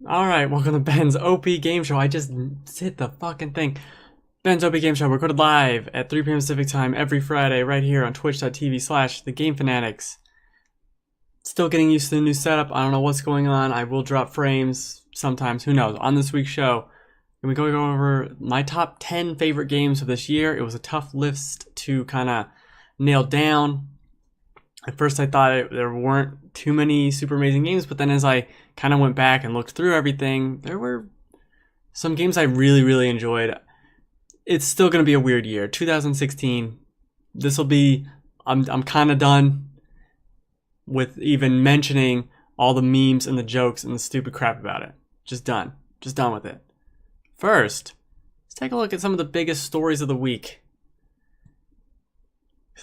Alright, welcome to Ben's OP Game Show. I just hit the fucking thing. Ben's OP Game Show, recorded live at 3 p.m. Pacific Time every Friday, right here on twitch.tv/thegamefanatics. Still getting used to the new setup. I don't know what's going on. I will drop frames sometimes. Who knows? On this week's show, we go over my top 10 favorite games of this year. It was a tough list to kind of nail down. At first I thought there weren't too many super amazing games, but then as I kind of went back and looked through everything, there were some games I really enjoyed. It's still going to be a weird year. 2016, this will be, I'm kind of done with even mentioning all the memes and the jokes and the stupid crap about it. Just done with it. First, let's take a look at some of the biggest stories of the week.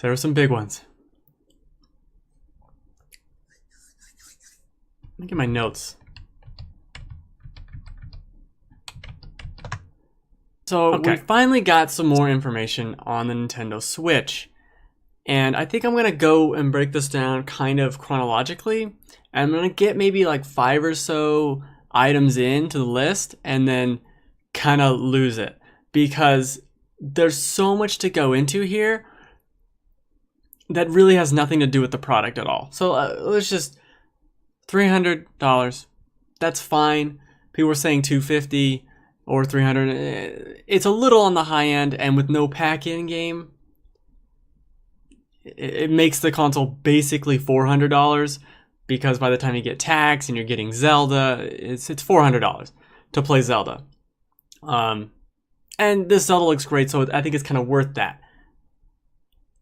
There were some big ones. Let me get my notes. So we finally got some more information on the Nintendo Switch. And I think I'm going to go and break this down kind of chronologically. And I'm going to get maybe like 5 or so items into the list and then kind of lose it. Because there's so much to go into here that really has nothing to do with the product at all. So let's just... $300. That's fine. People were saying $250 or $300. It's a little on the high end, and with no pack-in game, it makes the console basically $400 because by the time you get tax and you're getting Zelda, it's $400 to play Zelda. And this Zelda looks great, so I think it's kind of worth that.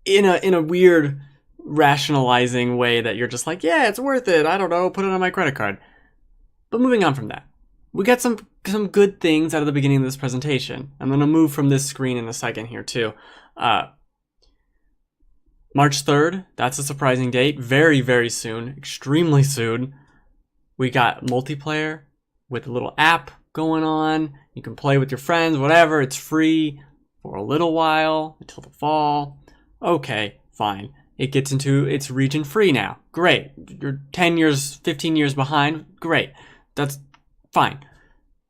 In a weird rationalizing way that you're just like, yeah, it's worth it. I don't know, put it on my credit card. But moving on from that, we got some good things out of the beginning of this presentation. I'm going to move from this screen in a second here too. March 3rd, that's a surprising date. Very soon, extremely soon. We got multiplayer with a little app going on. You can play with your friends, whatever. It's free for a little while until the fall. Okay, fine. It gets into its region free now. Great. You're 10 years, 15 years behind. Great. That's fine.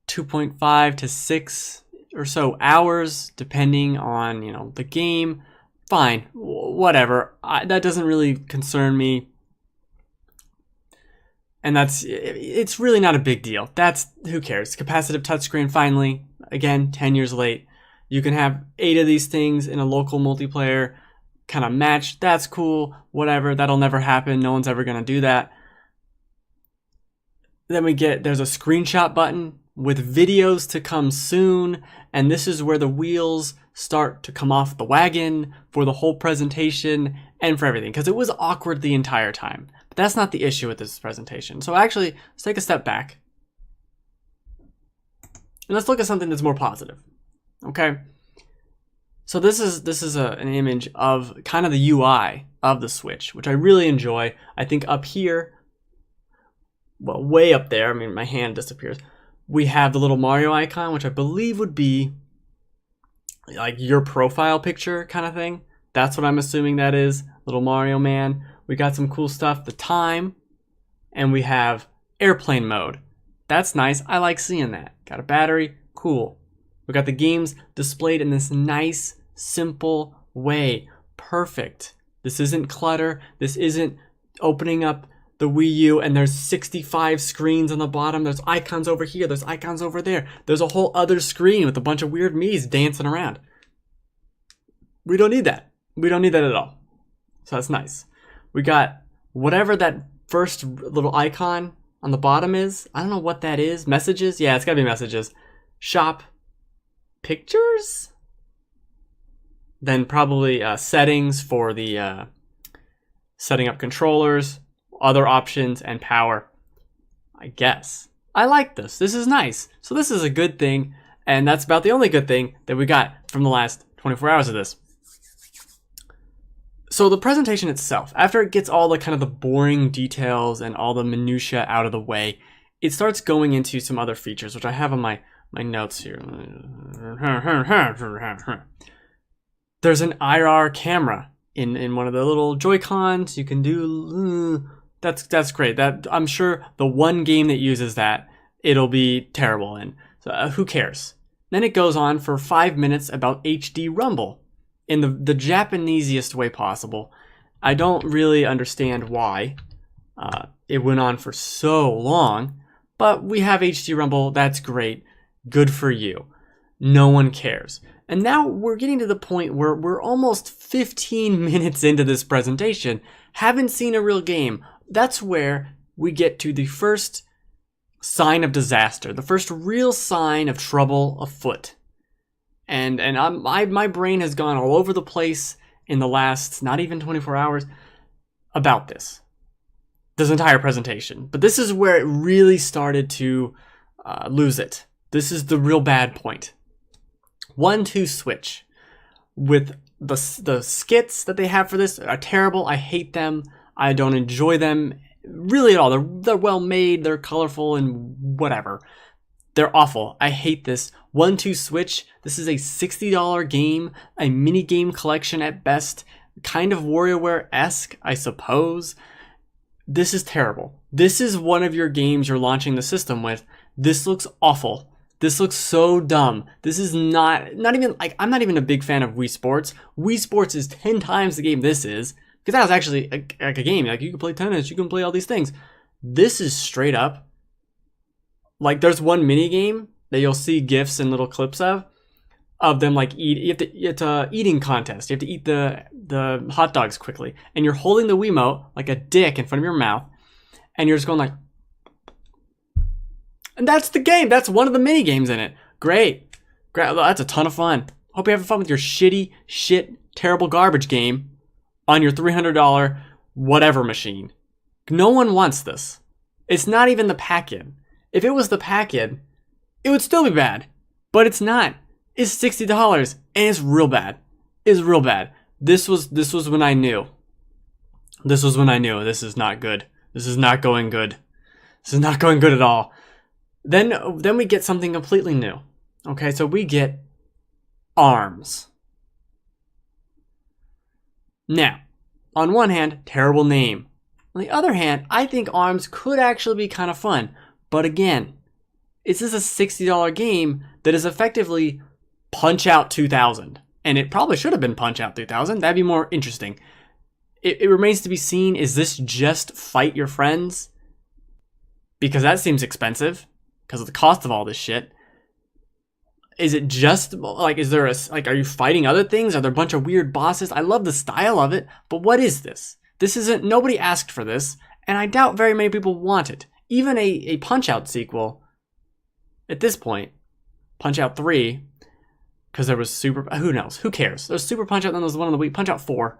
2.5 to 6 or so hours, depending on, the game. Fine. Whatever. That doesn't really concern me. And it's really not a big deal. Who cares? Capacitive touchscreen finally. Again, 10 years late. You can have 8 of these things in a local multiplayer kind of match. That's cool, whatever. That'll never happen. No one's ever going to do that. Then there's a screenshot button with videos to come soon, and this is where the wheels start to come off the wagon for the whole presentation and for everything, because it was awkward the entire time. But that's not the issue with this presentation. So actually, let's take a step back and let's look at something that's more positive. Okay? So this is an image of kind of the UI of the Switch, which I really enjoy. I think up here, well, way up there, my hand disappears. We have the little Mario icon, which I believe would be like your profile picture kind of thing. That's what I'm assuming that is, little Mario man. We got some cool stuff, the time, and we have airplane mode. That's nice. I like seeing that. Got a battery, cool. We got the games displayed in this nice, simple way. Perfect. This isn't clutter. This isn't opening up the Wii U and there's 65 screens on the bottom. There's icons over here. There's icons over there. There's a whole other screen with a bunch of weird Mii's dancing around. We don't need that. We don't need that at all. So that's nice. We got whatever that first little icon on the bottom is. I don't know what that is. Messages? Yeah, it's gotta be messages. Shop. Pictures? Then probably settings for the setting up controllers, other options, and power. I guess. I like this. This is nice. So this is a good thing, and that's about the only good thing that we got from the last 24 hours of this. So the presentation itself, after it gets all the kind of the boring details and all the minutia out of the way, it starts going into some other features, which I have on my notes here. There's an IR camera in one of the little Joy-Cons. You can do that's great. That I'm sure the one game that uses that it'll be terrible in. So who cares? Then it goes on for 5 minutes about HD Rumble in the Japanesest way possible. I don't really understand why it went on for so long, but we have HD Rumble. That's great. Good for you. No one cares. And now we're getting to the point where we're almost 15 minutes into this presentation, haven't seen a real game. That's where we get to the first sign of disaster, the first real sign of trouble afoot. And my brain has gone all over the place in the last not even 24 hours about this entire presentation. But this is where it really started to lose it. This is the real bad point. 1-2 switch with the skits that they have for this are terrible. I hate them. I don't enjoy them really at all. They're well made. They're colorful and whatever. They're awful. I hate this. 1-2 switch. This is a $60 game, a mini game collection at best, kind of WarioWare-esque, I suppose. This is terrible. This is one of your games you're launching the system with. This looks awful. This looks so dumb. This is not even like, I'm not even a big fan of Wii Sports. Wii Sports is 10 times the game this is, because that was actually a game. Like, you can play tennis, you can play all these things. This is straight up, like, there's one mini game that you'll see GIFs and little clips of them like it's a eating contest. You have to eat the hot dogs quickly, and you're holding the Wiimote like a dick in front of your mouth, and you're just going like, and that's the game. That's one of the mini games in it. Great. That's a ton of fun. Hope you're having fun with your terrible garbage game on your $300 whatever machine. No one wants this. It's not even the pack-in. If it was the pack-in, it would still be bad. But it's not. It's $60 and it's real bad. It's real bad. This was when I knew. This was when I knew this is not good. This is not going good. This is not going good at all. Then we get something completely new. Okay, so we get ARMS. Now, on one hand, terrible name. On the other hand, I think ARMS could actually be kind of fun. But again, this is a $60 game that is effectively Punch-Out 2000. And it probably should have been Punch-Out 2000. That'd be more interesting. It remains to be seen, is this just Fight Your Friends? Because that seems expensive. Because of the cost of all this shit. Is it just, like, are you fighting other things? Are there a bunch of weird bosses? I love the style of it, but what is this? Nobody asked for this, and I doubt very many people want it. Even a Punch-Out sequel, at this point, Punch-Out 3, because there was who knows? Who cares? There's Super Punch-Out, then there's one on the Wii, Punch-Out 4.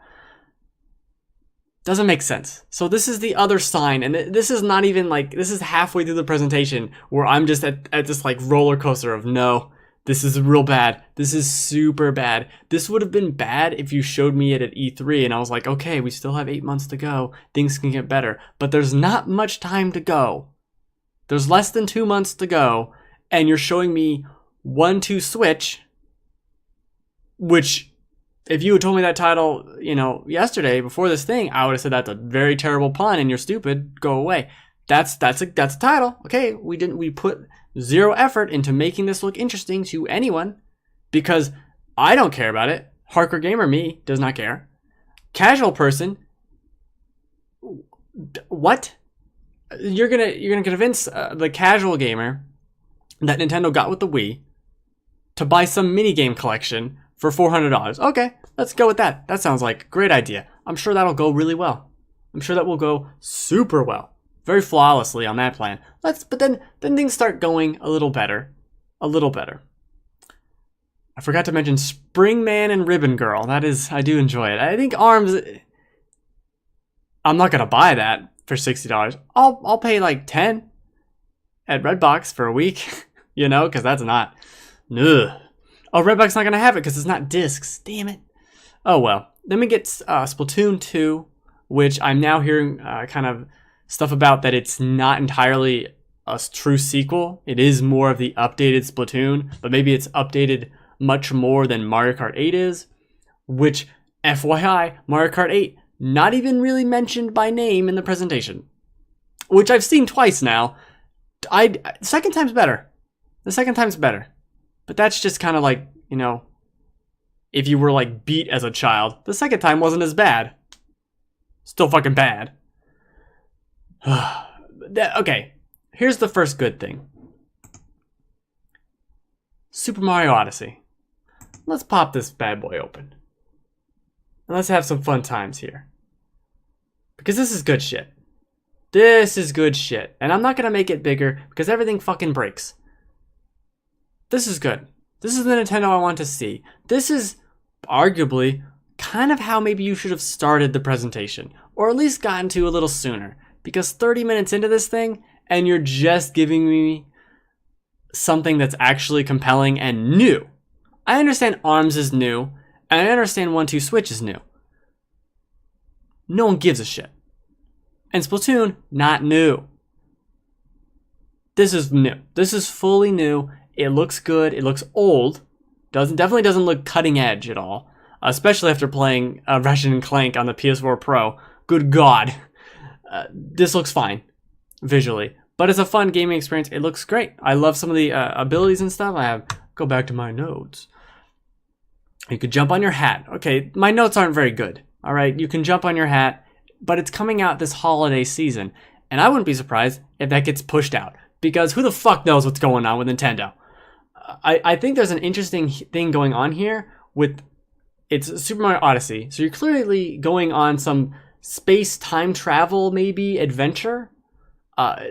Doesn't make sense. So this is the other sign, and this is not even like, this is halfway through the presentation where I'm just at this like roller coaster of no, this is real bad. This is super bad. This would have been bad if you showed me it at E3 and I was like, okay, we still have 8 months to go. Things can get better. But there's not much time to go. There's less than 2 months to go, and you're showing me 1-2 switch, which, if you had told me that title, yesterday before this thing, I would have said that's a very terrible pun and you're stupid. Go away. That's a title. Okay, we put zero effort into making this look interesting to anyone because I don't care about it. Hardcore gamer me does not care. Casual person, what? You're gonna convince the casual gamer that Nintendo got with the Wii to buy some minigame collection for $400. Okay, let's go with that. That sounds like a great idea. I'm sure that'll go really well. I'm sure that will go super well. Very flawlessly on that plan. But then things start going a little better. A little better. I forgot to mention Spring Man and Ribbon Girl. I do enjoy it. I think ARMS, I'm not gonna buy that for $60. I'll pay like 10 at Redbox for a week, because that's not. Ugh. Oh, Redbox not gonna have it because it's not discs. Damn it. Oh well. Then we get Splatoon 2, which I'm now hearing kind of stuff about that it's not entirely a true sequel. It is more of the updated Splatoon, but maybe it's updated much more than Mario Kart 8 is, which, FYI, Mario Kart 8, not even really mentioned by name in the presentation, which I've seen twice now. Second time's better. The second time's better. But that's just kind of like, you know, if you were like beat as a child, the second time wasn't as bad. Still fucking bad. Okay, here's the first good thing. Super Mario Odyssey. Let's pop this bad boy open. And let's have some fun times here. Because this is good shit. This is good shit. And I'm not going to make it bigger because everything fucking breaks. This is good. This is the Nintendo I want to see. This is arguably kind of how maybe you should have started the presentation. Or at least gotten to a little sooner. Because 30 minutes into this thing and you're just giving me something that's actually compelling and new. I understand ARMS is new. And I understand 1-2 Switch is new. No one gives a shit. And Splatoon, not new. This is new. This is fully new. It looks good. It looks old. Definitely doesn't look cutting edge at all. Especially after playing Ratchet and Clank on the PS4 Pro. Good God. This looks fine visually. But it's a fun gaming experience. It looks great. I love some of the abilities and stuff. Go back to my notes. You could jump on your hat. Okay, my notes aren't very good. All right, you can jump on your hat, but it's coming out this holiday season. And I wouldn't be surprised if that gets pushed out. Because who the fuck knows what's going on with Nintendo? I think there's an interesting thing going on here with it's Super Mario Odyssey. So you're clearly going on some space time travel, maybe adventure.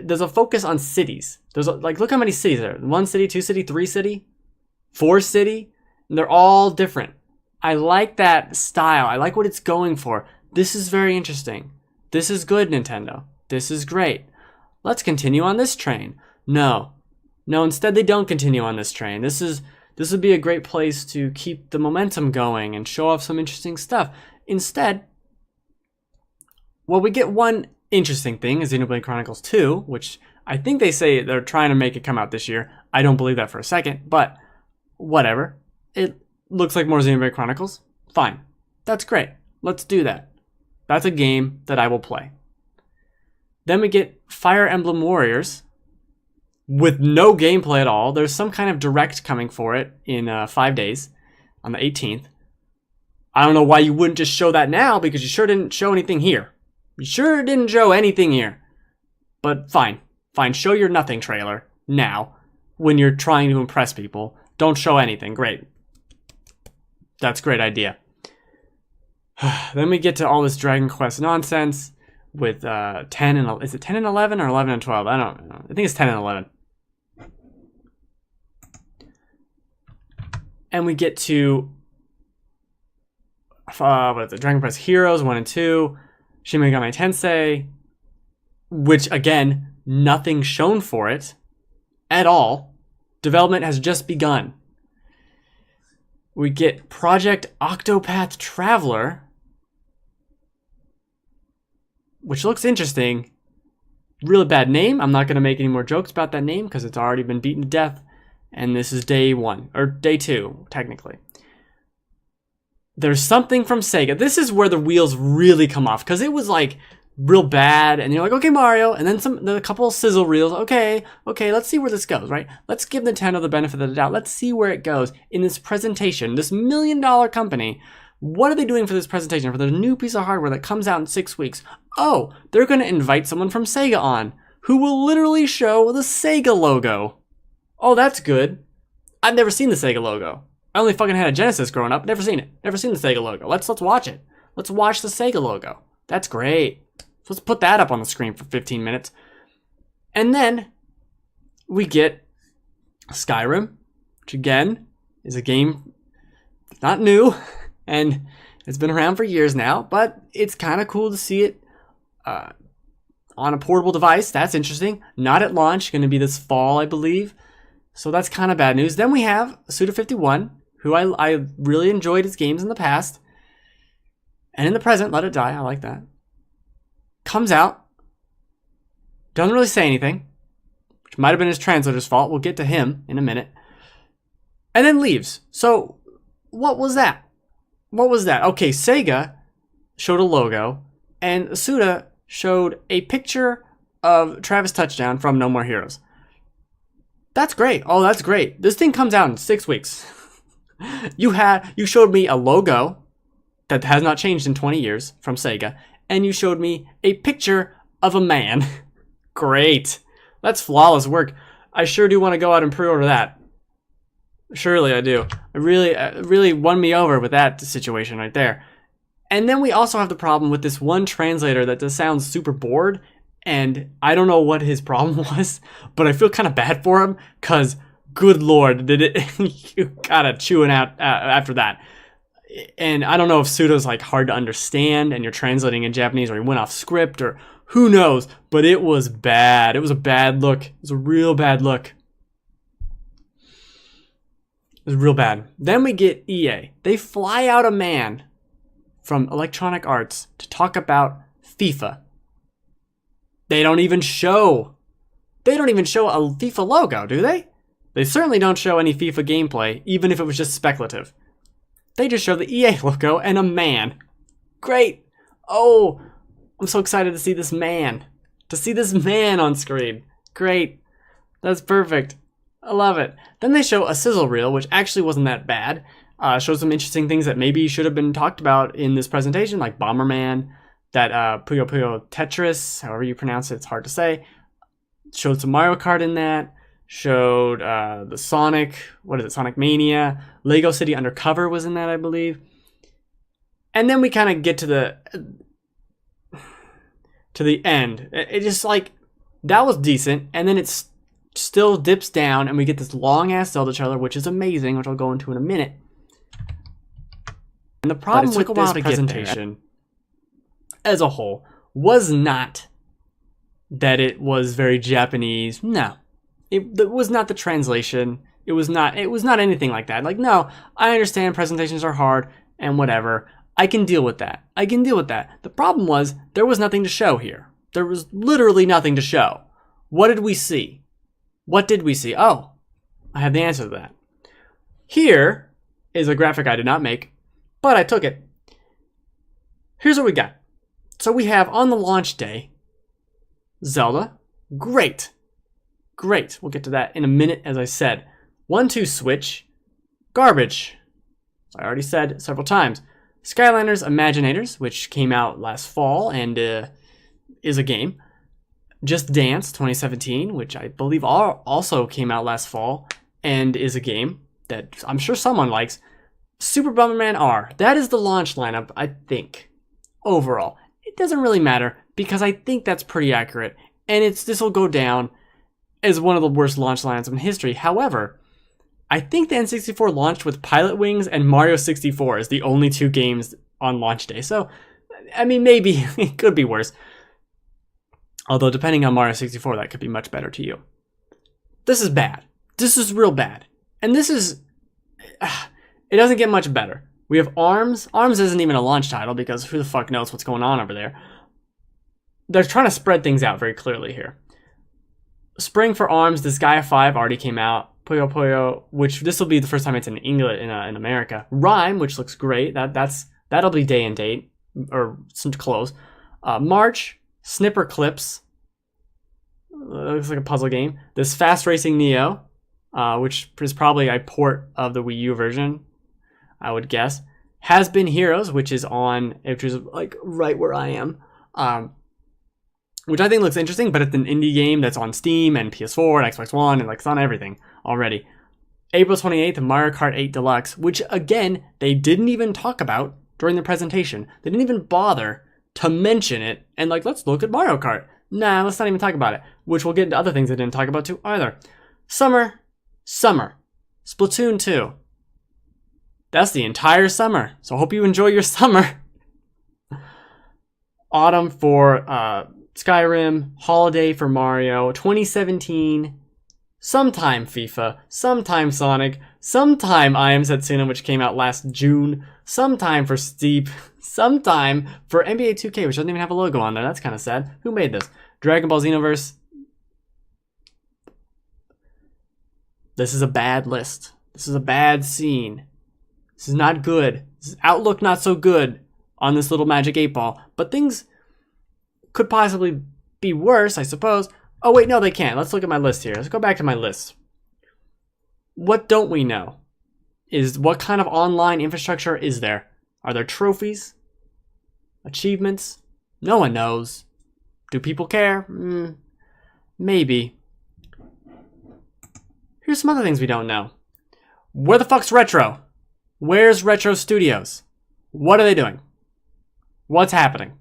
There's a focus on cities. Look how many cities there are. 1 city, 2 city, 3 city, 4 city. And they're all different. I like that style. I like what it's going for. This is very interesting. This is good, Nintendo. This is great. Let's continue on this train. No, instead they don't continue on this train. This would be a great place to keep the momentum going and show off some interesting stuff. Instead, well, we get one interesting thing is Xenoblade Chronicles 2, which I think they say they're trying to make it come out this year. I don't believe that for a second, but whatever. It looks like more Xenoblade Chronicles. Fine. That's great. Let's do that. That's a game that I will play. Then we get Fire Emblem Warriors with no gameplay at all. There's some kind of direct coming for it in 5 days on the 18th. I don't know why you wouldn't just show that now because you sure didn't show anything here. You sure didn't show anything here. But fine. Fine. Show your nothing trailer now when you're trying to impress people. Don't show anything. Great. That's a great idea. Then we get to all this Dragon Quest nonsense with 10 and... Is it 10 and 11 or 11 and 12? I don't know. I think it's 10 and 11. And we get to... what is it? Dragon Quest Heroes 1 and 2. Shin Megami Tensei. Which, again, nothing shown for it at all. Development has just begun. We get Project Octopath Traveler, which looks interesting. Really bad name. I'm not going to make any more jokes about that name because it's already been beaten to death. And this is day 1, or day 2, technically. There's something from Sega. This is where the wheels really come off because it was like real bad, and you're like, okay, Mario, and then a couple of sizzle reels. Okay, let's see where this goes, right? Let's give Nintendo the benefit of the doubt. Let's see where it goes in this presentation. This $1 million company, what are they doing for this presentation, for the new piece of hardware that comes out in 6 weeks? Oh, they're going to invite someone from Sega on, who will literally show the Sega logo. Oh, that's good. I've never seen the Sega logo. I only fucking had a Genesis growing up. Never seen it. Never seen the Sega logo. Let's watch it. Let's watch the Sega logo. That's great. So let's put that up on the screen for 15 minutes. And then we get Skyrim, which again is a game not new and it's been around for years now, but it's kind of cool to see it on a portable device. That's interesting. Not at launch, going to be this fall, I believe. So that's kind of bad news. Then we have Suda51, who I really enjoyed his games in the past. And in the present, Let It Die. I like that. Comes out. Doesn't really say anything. Which might have been his translator's fault. We'll get to him in a minute. And then leaves. So, what was that? What was that? Okay, Sega showed a logo. And Suda showed a picture of Travis Touchdown from No More Heroes. That's great. Oh, that's great. This thing comes out in 6 weeks. You showed me a logo that has not changed in 20 years from Sega, and you showed me a picture of a man. Great. That's flawless work. I sure do want to go out and pre-order that. Surely I do. It really won me over with that situation right there. And then we also have the problem with this one translator that just sounds super bored, and I don't know what his problem was, but I feel kind of bad for him, because good lord, did it you gotta chewing out after that. And I don't know if pseudo's like hard to understand and you're translating in Japanese, or he went off script, or who knows, but it was bad. It was a bad look. It was a real bad look. It was real bad. Then we get EA. They fly out a man from Electronic Arts to talk about FIFA. They don't even show a FIFA logo, do they? They certainly don't show any FIFA gameplay, even if it was just speculative. They just show the EA logo and a man. Great. Oh, I'm so excited to see this man. To see this man on screen. Great. That's perfect. I love it. Then they show a sizzle reel, which actually wasn't that bad. Shows some interesting things that maybe should have been talked about in this presentation, like Bomberman, that Puyo Puyo Tetris, however you pronounce it, it's hard to say. Showed some Mario Kart in that. Showed the Sonic, Sonic Mania. Lego City Undercover was in that, I believe. And then we kind of get to the end. It just like, that was decent, and then it's still dips down, and we get this long-ass Zelda trailer, which is amazing, which I'll go into in a minute. And the problem with this presentation as a whole was not that it was very Japanese. No. It was not the translation. It was not anything like that. Like, no, I understand presentations are hard and whatever. I can deal with that. The problem was there was nothing to show here. There was literally nothing to show. What did we see? Oh, I have the answer to that. Here is a graphic I did not make, but I took it. Here's what we got. So we have on the launch day, Zelda. Great. We'll get to that in a minute, as I said. 1-2 Switch. Garbage. I already said several times. Skylanders Imaginators, which came out last fall and is a game. Just Dance 2017, which I believe also came out last fall and is a game that I'm sure someone likes. Super Bomberman R. That is the launch lineup, I think, overall. It doesn't really matter because I think that's pretty accurate, and this will go down as one of the worst launch lineups in history. However, I think the N64 launched with Pilot Wings and Mario 64 as the only 2 games on launch day. So, I mean, maybe it could be worse. Although, depending on Mario 64, that could be much better to you. This is bad. This is real bad. And this is... it doesn't get much better. We have ARMS. ARMS isn't even a launch title because who the fuck knows what's going on over there. They're trying to spread things out very clearly here. Spring for ARMS, Disgaea 5 already came out. Puyo Puyo, which this will be the first time it's in England, in America. Rhyme, which looks great. That'll be day and date, or close. March, Snipper Clips. Looks like a puzzle game. This Fast Racing Neo, which is probably a port of the Wii U version, I would guess. Has Been Heroes, which is like right where I am. Which I think looks interesting, but it's an indie game that's on Steam and PS4 and Xbox One, and like it's on everything already. April 28th, Mario Kart 8 Deluxe, which again, they didn't even talk about during the presentation. They didn't even bother to mention it, and like, let's look at Mario Kart. Nah, let's not even talk about it, which we'll get into other things they didn't talk about too either. Summer. Splatoon 2. That's the entire summer, so I hope you enjoy your summer. Autumn for Skyrim, holiday for Mario, 2017, sometime FIFA, sometime Sonic, sometime I Am Setsuna, which came out last June, sometime for Steep, sometime for NBA 2K, which doesn't even have a logo on there. That's kind of sad. Who made this? Dragon Ball Xenoverse. This is a bad list. This is a bad scene. This is not good. This is outlook not so good on this little Magic 8 Ball, but things could possibly be worse, I suppose. Oh wait, no, they can't. Let's look at my list here. Let's go back to my list. What don't we know is what kind of online infrastructure is there? Are there trophies? Achievements? No one knows. Do people care? Maybe. Here's some other things we don't know. Where the fuck's Retro? Where's Retro Studios? What are they doing? What's happening?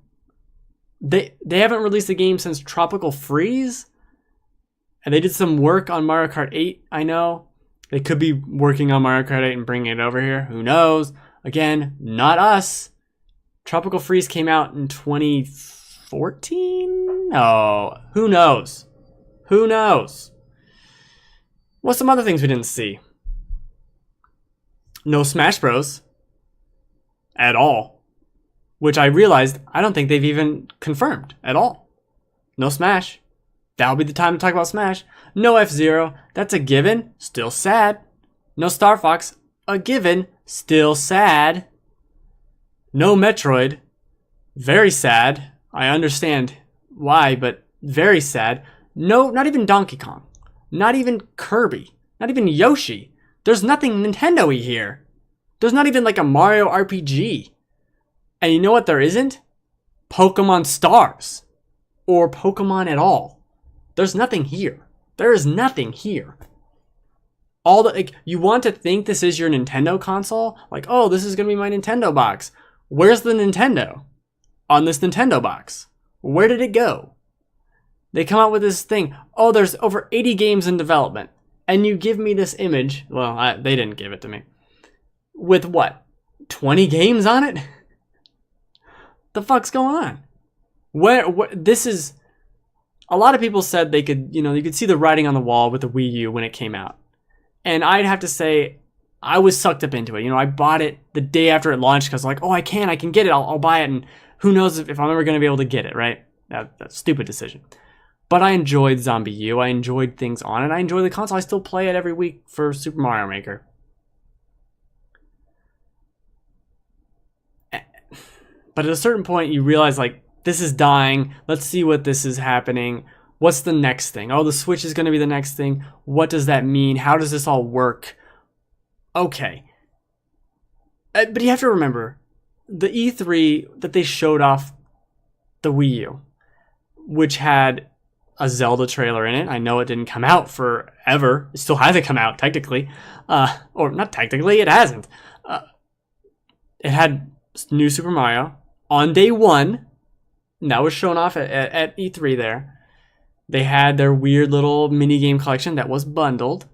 They haven't released a game since Tropical Freeze? And they did some work on Mario Kart 8, I know. They could be working on Mario Kart 8 and bringing it over here. Who knows? Again, not us. Tropical Freeze came out in 2014? No. Who knows? Who knows? What's some other things we didn't see? No Smash Bros. At all. Which I realized I don't think they've even confirmed at all. No Smash. That'll be the time to talk about Smash. No F-Zero. That's a given. Still sad. No Star Fox. A given. Still sad. No Metroid. Very sad. I understand why, but very sad. No, not even Donkey Kong. Not even Kirby. Not even Yoshi. There's nothing Nintendo-y here. There's not even like a Mario RPG. And you know what there isn't? Pokemon Stars. Or Pokemon at all. There's nothing here. There is nothing here. All the like, you want to think this is your Nintendo console? Like, oh, this is gonna be my Nintendo box. Where's the Nintendo on this Nintendo box? Where did it go? They come out with this thing. Oh, there's over 80 games in development, and you give me this image. Well, they didn't give it to me. With what? 20 games on it? The fuck's going on? Where this is. A lot of people said they could, you could see the writing on the wall with the Wii U when it came out. And I'd have to say, I was sucked up into it. I bought it the day after it launched because like, oh, I can get it. I'll buy it. And who knows if I'm ever going to be able to get it, right? That's a stupid decision. But I enjoyed Zombie U. I enjoyed things on it. I enjoy the console. I still play it every week for Super Mario Maker. But at a certain point, you realize, like, this is dying. Let's see what this is happening. What's the next thing? Oh, the Switch is going to be the next thing. What does that mean? How does this all work? Okay. But you have to remember, the E3 that they showed off the Wii U, which had a Zelda trailer in it. I know it didn't come out forever. It still hasn't come out, technically. Or not technically, it hasn't. It had new Super Mario on day one. And that was shown off at E3 there. They had their weird little minigame collection that was bundled.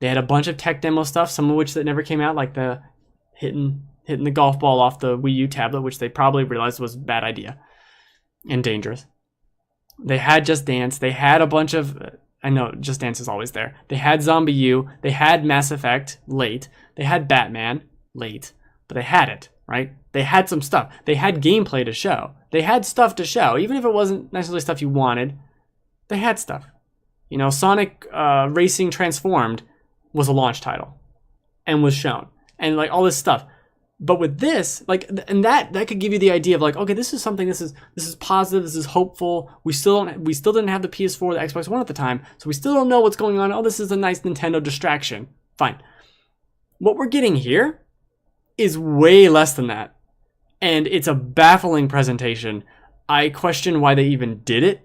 They had a bunch of tech demo stuff, some of which that never came out, like the hitting the golf ball off the Wii U tablet, which they probably realized was a bad idea and dangerous. They had Just Dance. They had a bunch of... I know, Just Dance is always there. They had Zombie U. They had Mass Effect, late. They had Batman, late. But they had it, right? They had some stuff. They had gameplay to show. They had stuff to show. Even if it wasn't necessarily stuff you wanted, they had stuff. Sonic Racing Transformed was a launch title and was shown. And like all this stuff. But with this, like, and that could give you the idea of like, okay, this is something, this is positive, this is hopeful. We still didn't have the PS4 or the Xbox One at the time, so we still don't know what's going on. Oh, this is a nice Nintendo distraction. Fine. What we're getting here is way less than that. And it's a baffling presentation. I question why they even did it.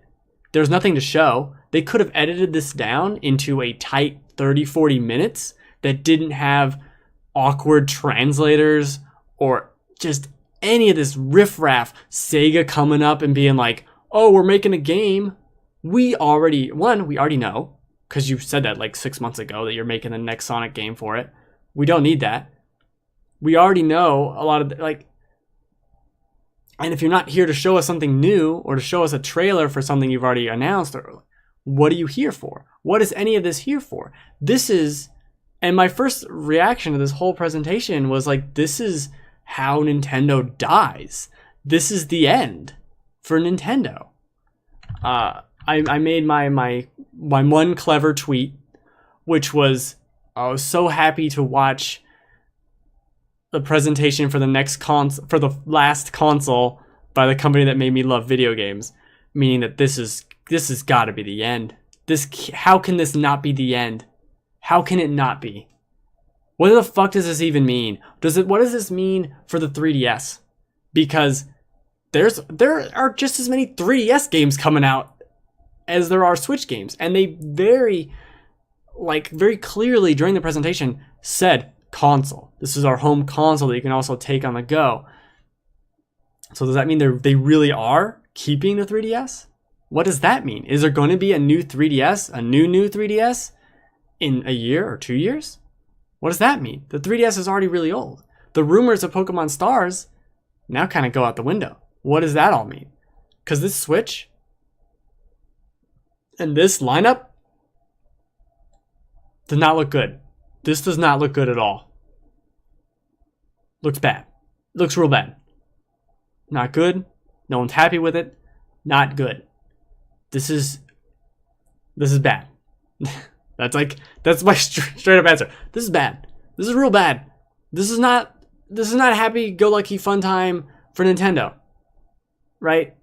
There's nothing to show. They could have edited this down into a tight 30-40 minutes that didn't have awkward translators or just any of this riffraff. Sega coming up and being like, oh, we're making a game. We already know, because you said that like 6 months ago that you're making the next Sonic game for it. We don't need that. We already know a lot of and if you're not here to show us something new or to show us a trailer for something you've already announced, or what are you here for? What is any of this here for? And my first reaction to this whole presentation was like, this is how Nintendo dies. This is the end for Nintendo. I made my one clever tweet, which was, I was so happy to watch the presentation for the last console by the company that made me love video games, meaning that this has got to be the end. How can this not be the end? How can it not be? What the fuck does this even mean? What does this mean for the 3DS? Because there are just as many 3DS games coming out as there are Switch games. And they very clearly during the presentation said console. This is our home console that you can also take on the go. So does that mean they really are keeping the 3DS? What does that mean? Is there going to be a new 3DS, a new 3DS in a year or 2 years? What does that mean? The 3DS is already really old. The rumors of Pokemon Stars now kind of go out the window. What does that all mean? Because this Switch and this lineup does not look good. This does not look good at all. Looks bad. Looks real bad. Not good. No one's happy with it. Not good. This is bad. That's my straight up answer. This is bad. This is real bad. This is not a happy-go-lucky fun time for Nintendo. Right?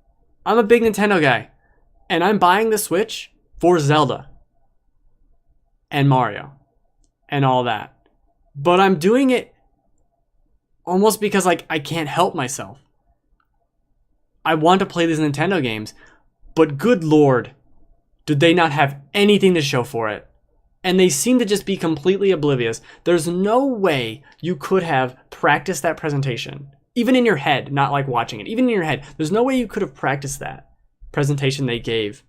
I'm a big Nintendo guy. And I'm buying the Switch for Zelda. And Mario. And all that. But I'm doing it almost because I can't help myself. I want to play these Nintendo games. But good lord, did they not have anything to show for it? And they seem to just be completely oblivious. There's no way you could have practiced that presentation. Even in your head, not like watching it. Even in your head, there's no way you could have practiced that presentation they gave.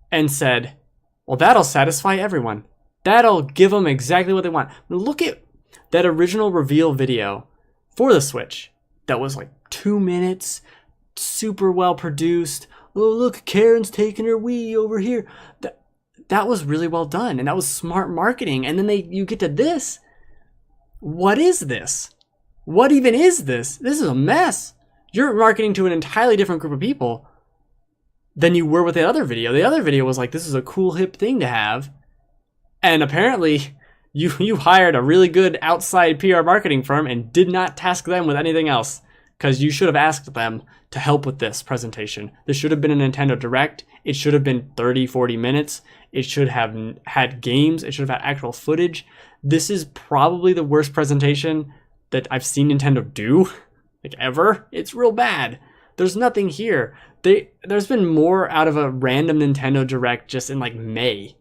And said, well, that'll satisfy everyone. That'll give them exactly what they want. Look at that original reveal video for the Switch. That was like 2 minutes. Super well produced. Oh, look, Karen's taking her Wii over here. That was really well done, and that was smart marketing. And then you get to this. What is this? What even is this? This is a mess. You're marketing to an entirely different group of people than you were with the other video. The other video was like, this is a cool, hip thing to have. And apparently, you hired a really good outside PR marketing firm and did not task them with anything else. Because you should have asked them to help with this presentation. This should have been a Nintendo Direct. It should have been 30, 40 minutes. It should have had games. It should have had actual footage. This is probably the worst presentation that I've seen Nintendo do, like ever. It's real bad. There's nothing here. There's been more out of a random Nintendo Direct just in like May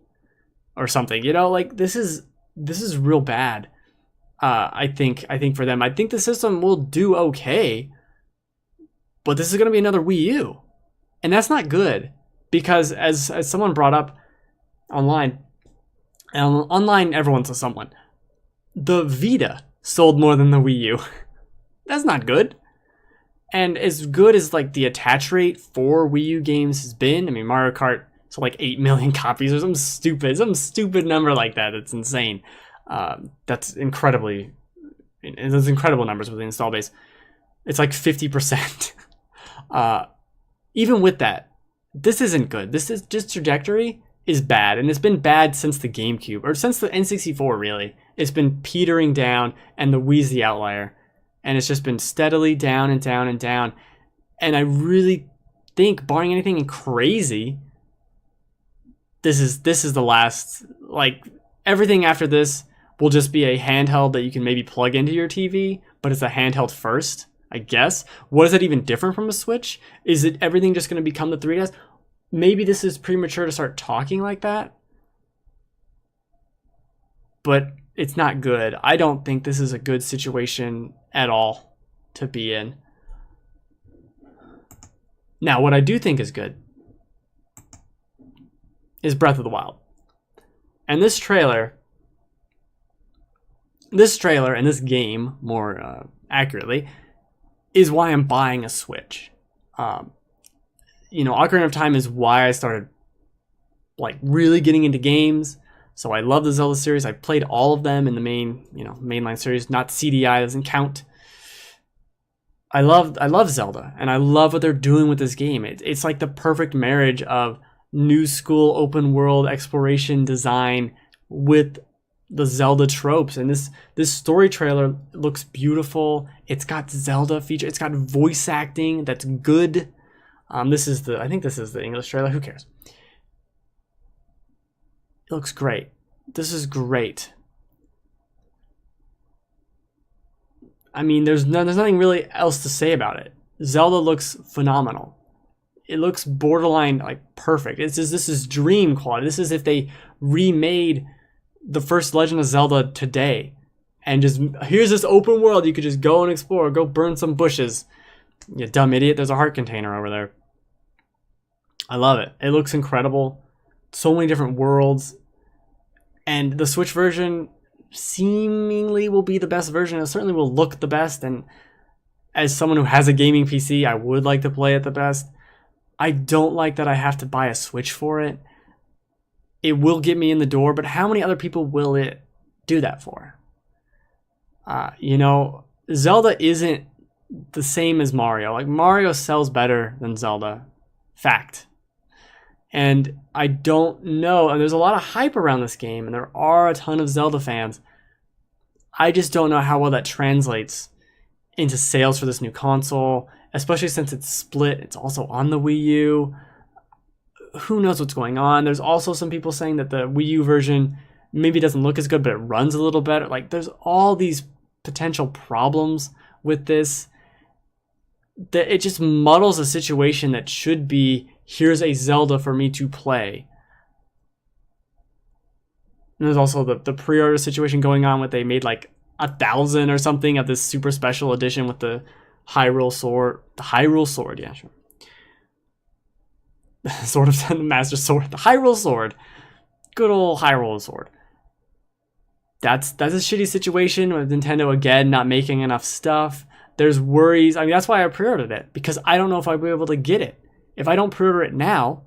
or something. You know, like this is real bad. I think for them, I think the system will do okay, but this is going to be another Wii U, and that's not good because as someone brought up online, and online everyone's a someone, the Vita sold more than the Wii U. That's not good. And as good as like the attach rate for Wii U games has been, I mean Mario Kart sold like 8 million copies or some stupid number like that. It's insane. That's incredible numbers with the install base. It's like 50%. Even with that, this isn't good. This trajectory is bad, and it's been bad since the GameCube, or since the N64 really. It's been petering down, and the Wii's the outlier. And it's just been steadily down and down and down. And I really think, barring anything crazy, this is the last, like, everything after this will just be a handheld that you can maybe plug into your TV, but it's a handheld first, I guess. What is it even different from a Switch? Is it everything just going to become the 3DS? Maybe this is premature to start talking like that, but it's not good. I don't think this is a good situation at all to be in. Now, what I do think is good is Breath of the Wild. And this trailer and this game, more accurately, is why I'm buying a Switch. Ocarina of Time is why I started like really getting into games. So I love the Zelda series. I played all of them in the mainline series. Not CDI, doesn't count. I love Zelda, and I love what they're doing with this game. It's like the perfect marriage of new school open world exploration design with the Zelda tropes. And this story trailer looks beautiful. It's got Zelda features. It's got voice acting that's good. I think this is the English trailer. Who cares? It looks great. This is great. I mean, there's nothing really else to say about it. Zelda looks phenomenal. It looks borderline like perfect. This is dream quality. This is if they remade the first Legend of Zelda today, and just here's this open world you could just go and explore, go burn some bushes. You dumb idiot. There's a heart container over there. I love it. It looks incredible. So many different worlds, and the Switch version seemingly will be the best version. It certainly will look the best, and as someone who has a gaming PC, I would like to play it the best. I don't like that I have to buy a Switch for it. It will get me in the door, but how many other people will it do that for? Zelda isn't the same as Mario. Like, Mario sells better than Zelda. Fact. And I don't know, and there's a lot of hype around this game, and there are a ton of Zelda fans. I just don't know how well that translates into sales for this new console, especially since it's split. It's also on the Wii U. Who knows what's going on? There's also some people saying that the Wii U version maybe doesn't look as good, but it runs a little better. Like, there's all these potential problems with this that it just muddles a situation that should be, here's a Zelda for me to play. And there's also the pre-order situation going on with, they made like 1,000 or something of this super special edition with the Hyrule Sword. The Hyrule Sword, yeah, sure. Sword of the Master Sword. The Hyrule Sword. Good old Hyrule Sword. That's a shitty situation with Nintendo again not making enough stuff. There's worries. I mean, that's why I pre-ordered it, because I don't know if I'll be able to get it. If I don't pre-order it now,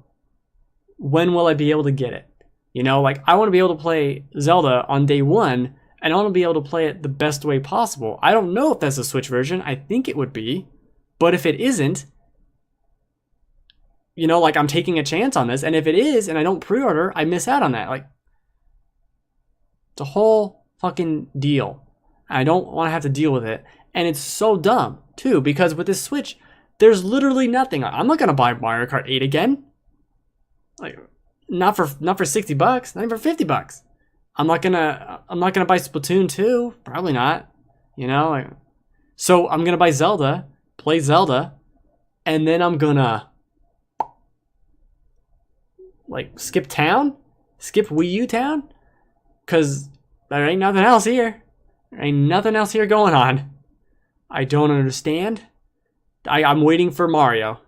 when will I be able to get it? You know, like, I want to be able to play Zelda on day one, and I want to be able to play it the best way possible. I don't know if that's a Switch version. I think it would be. But if it isn't, you know, like, I'm taking a chance on this. And if it is, and I don't pre-order, I miss out on that. Like, it's a whole fucking deal. I don't want to have to deal with it. And it's so dumb, too, because with this Switch, there's literally nothing. I'm not going to buy Mario Kart 8 again. Like, not for $60, not even for $50. I'm not gonna buy Splatoon 2. Probably not. You know, like, so I'm gonna buy Zelda, play Zelda, and then I'm gonna like skip town, skip Wii U town, cause there ain't nothing else here. There ain't nothing else here going on. I don't understand. I'm waiting for Mario.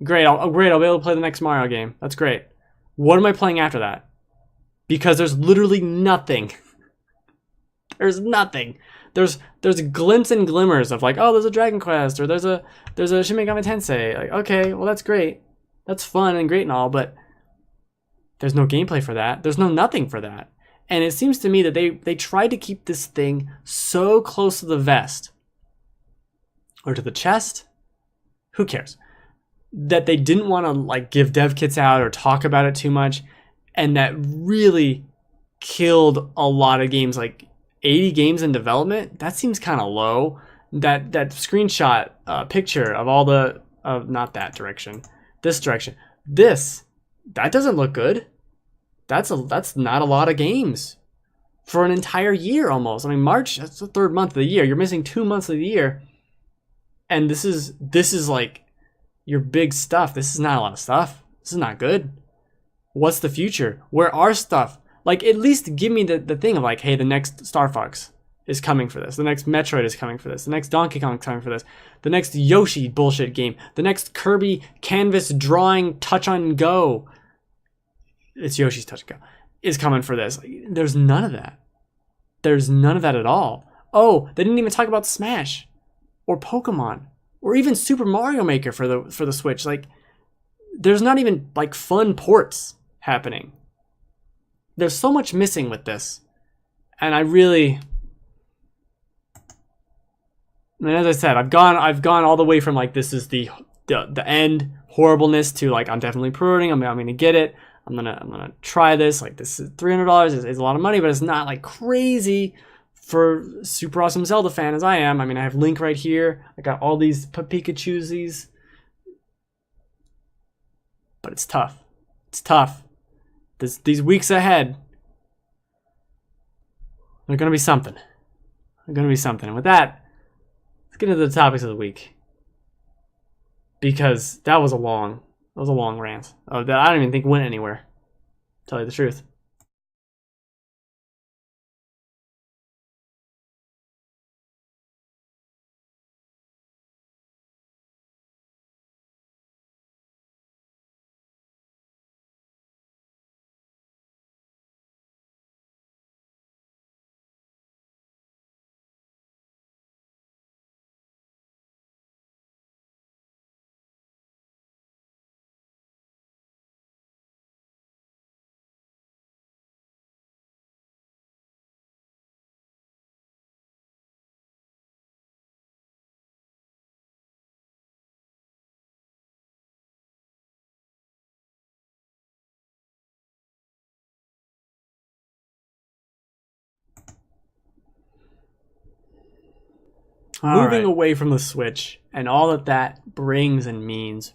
Great, I'll be able to play the next Mario game. That's great. What am I playing after that? Because there's literally nothing. There's nothing. There's glints and glimmers of like, oh, there's a Dragon Quest, or there's a Shin Megami Tensei. Like, okay, well, that's great. That's fun and great and all, but there's no gameplay for that. There's no nothing for that. And it seems to me that they tried to keep this thing so close to the vest or to the chest. Who cares? That they didn't want to like give dev kits out or talk about it too much, and that really killed a lot of games. Like 80 games in development, that seems kind of low. That screenshot picture of all the not that direction, this direction, that doesn't look good. That's not a lot of games for an entire year almost. I mean, March, that's the third month of the year. You're missing 2 months of the year, and this is like your big stuff. This is not a lot of stuff. This is not good. What's the future? Where are stuff? Like, at least give me the thing of like, hey, the next Star Fox is coming for this. The next Metroid is coming for this. The next Donkey Kong is coming for this. The next Yoshi bullshit game. The next Kirby canvas drawing touch on go. It's Yoshi's touch and go. Is coming for this. There's none of that. There's none of that at all. Oh, they didn't even talk about Smash or Pokemon or even Super Mario Maker for the Switch. Like, there's not even like fun ports happening. There's so much missing with this. And I mean, as I said, I've gone all the way from like, this is the end horribleness to like, I'm definitely pre-ordering. I'm going to get it. I'm gonna try this. Like, this is $300 is a lot of money, but it's not like crazy for super awesome Zelda fan as I am. I mean, I have Link right here. I got all these Pikachus. But it's tough. It's tough. These weeks ahead. They're going to be something. They're going to be something. And with that, let's get into the topics of the week. Because that was a long rant. Oh, that I don't even think went anywhere. To tell you the truth. Moving away from the Switch and all that brings and means.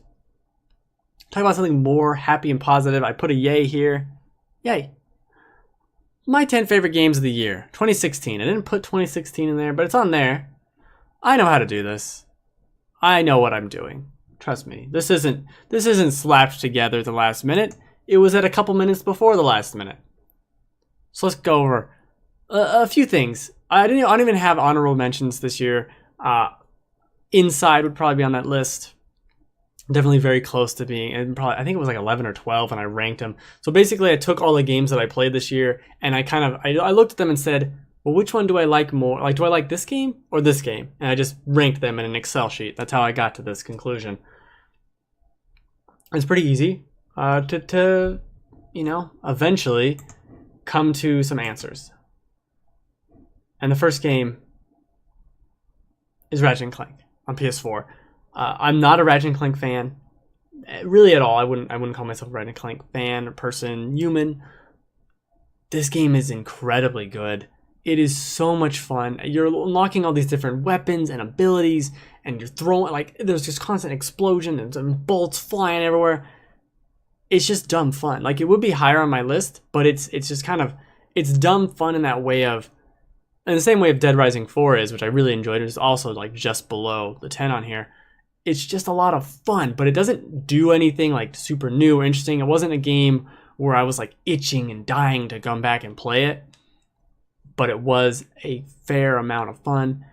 Talk about something more happy and positive. I put a yay here. Yay. My 10 favorite games of the year. 2016. I didn't put 2016 in there, but it's on there. I know how to do this. I know what I'm doing. Trust me. This isn't slapped together at the last minute. It was at a couple minutes before the last minute. So let's go over a few things. I don't even have honorable mentions this year. Inside would probably be on that list. Definitely very close to being, and probably I think it was like 11 or 12, and I ranked them. So basically, I took all the games that I played this year, and I looked at them and said, well, which one do I like more? Like, do I like this game or this game? And I just ranked them in an Excel sheet. That's how I got to this conclusion. It's pretty easy to eventually come to some answers. And the first game is Ratchet and Clank on PS4. I'm not a Ratchet and Clank fan, really at all. I wouldn't call myself a Ratchet and Clank fan, person, human. This game is incredibly good. It is so much fun. You're unlocking all these different weapons and abilities, and you're throwing, like, there's just constant explosion and some bolts flying everywhere. It's just dumb fun. Like, it would be higher on my list, but it's just kind of, it's dumb fun in that way of, in the same way of Dead Rising 4 is, which I really enjoyed. It's also like just below the 10 on here. It's just a lot of fun, but it doesn't do anything like super new or interesting. It wasn't a game where I was like itching and dying to come back and play it, but it was a fair amount of fun,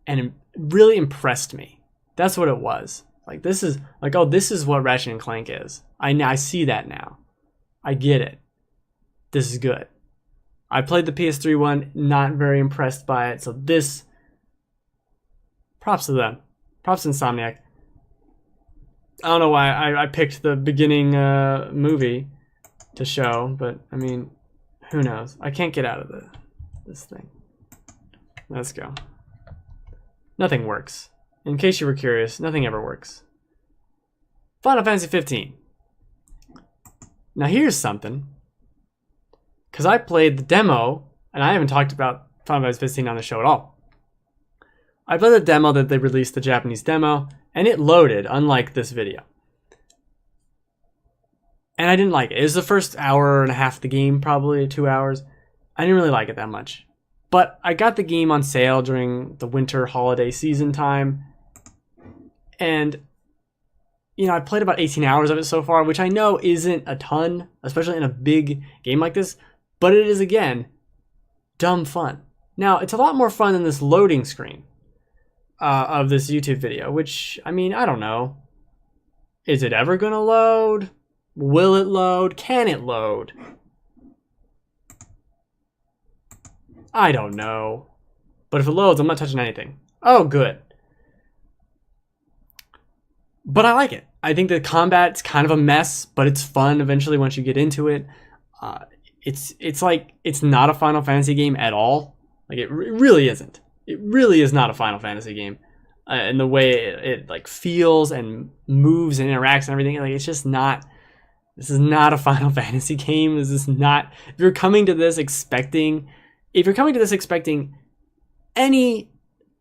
and it really impressed me. That's what it was. Like, this is like, oh, this is what Ratchet and Clank is. I see that now. I get it. This is good. I played the PS3 one, not very impressed by it. So this, props to them. Props to Insomniac. I don't know why I picked the beginning movie to show, but I mean, who knows? I can't get out of this thing. Let's go. Nothing works. In case you were curious, nothing ever works. Final Fantasy 15. Now here's something. Because I played the demo, and I haven't talked about Final Fantasy 15 on the show at all. I played the demo that they released, the Japanese demo, and it loaded, unlike this video. And I didn't like it. It was the first hour and a half of the game, probably 2 hours. I didn't really like it that much. But I got the game on sale during the winter holiday season time. And, I played about 18 hours of it so far, which I know isn't a ton, especially in a big game like this. But it is, again, dumb fun. Now, it's a lot more fun than this loading screen of this YouTube video, which, I mean, I don't know. Is it ever going to load? Will it load? Can it load? I don't know. But if it loads, I'm not touching anything. Oh, good. But I like it. I think the combat's kind of a mess, but it's fun eventually once you get into it. It's like, it's not a Final Fantasy game at all. Like, it really isn't. It really is not a Final Fantasy game. And the way it like feels and moves and interacts and everything, like, it's just not. This is not a Final Fantasy game. This is not. If you're coming to this expecting any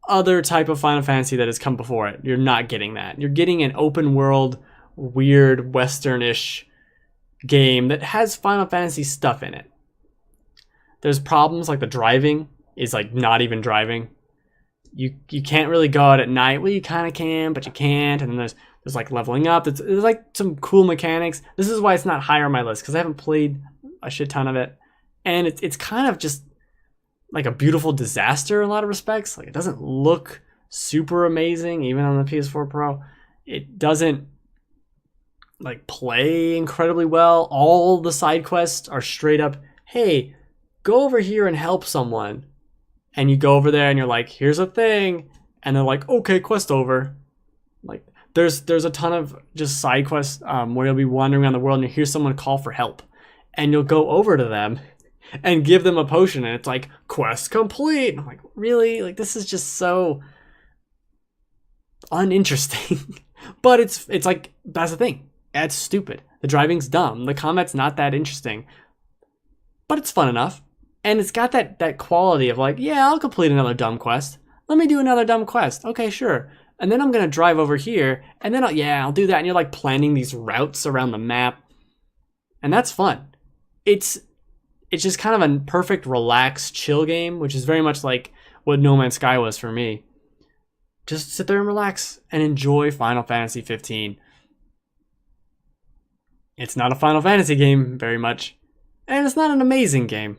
other type of Final Fantasy that has come before it, you're not getting that. You're getting an open world, weird Western-ish game that has Final Fantasy stuff in it. There's problems like the driving is like not even driving. You can't really go out at night. Well, you kind of can, but you can't. And then there's like leveling up. There's like some cool mechanics. This is why it's not higher on my list, because I haven't played a shit ton of it. And it's kind of just like a beautiful disaster in a lot of respects. Like, it doesn't look super amazing, even on the PS4 Pro. It doesn't like play incredibly well. All the side quests are straight up, hey, go over here and help someone. And you go over there and you're like, here's a thing. And they're like, okay, quest over. Like, there's a ton of just side quests where you'll be wandering around the world and you hear someone call for help. And you'll go over to them and give them a potion. And it's like, quest complete. And I'm like, really? Like, this is just so uninteresting. But it's like, that's the thing. It's stupid. The driving's dumb. The combat's not that interesting. But it's fun enough. And it's got that quality of like, yeah, I'll complete another dumb quest. Let me do another dumb quest. Okay, sure. And then I'm going to drive over here. And then I'll do that. And you're like planning these routes around the map. And that's fun. It's just kind of a perfect, relaxed, chill game, which is very much like what No Man's Sky was for me. Just sit there and relax and enjoy Final Fantasy 15. It's not a Final Fantasy game very much. And it's not an amazing game.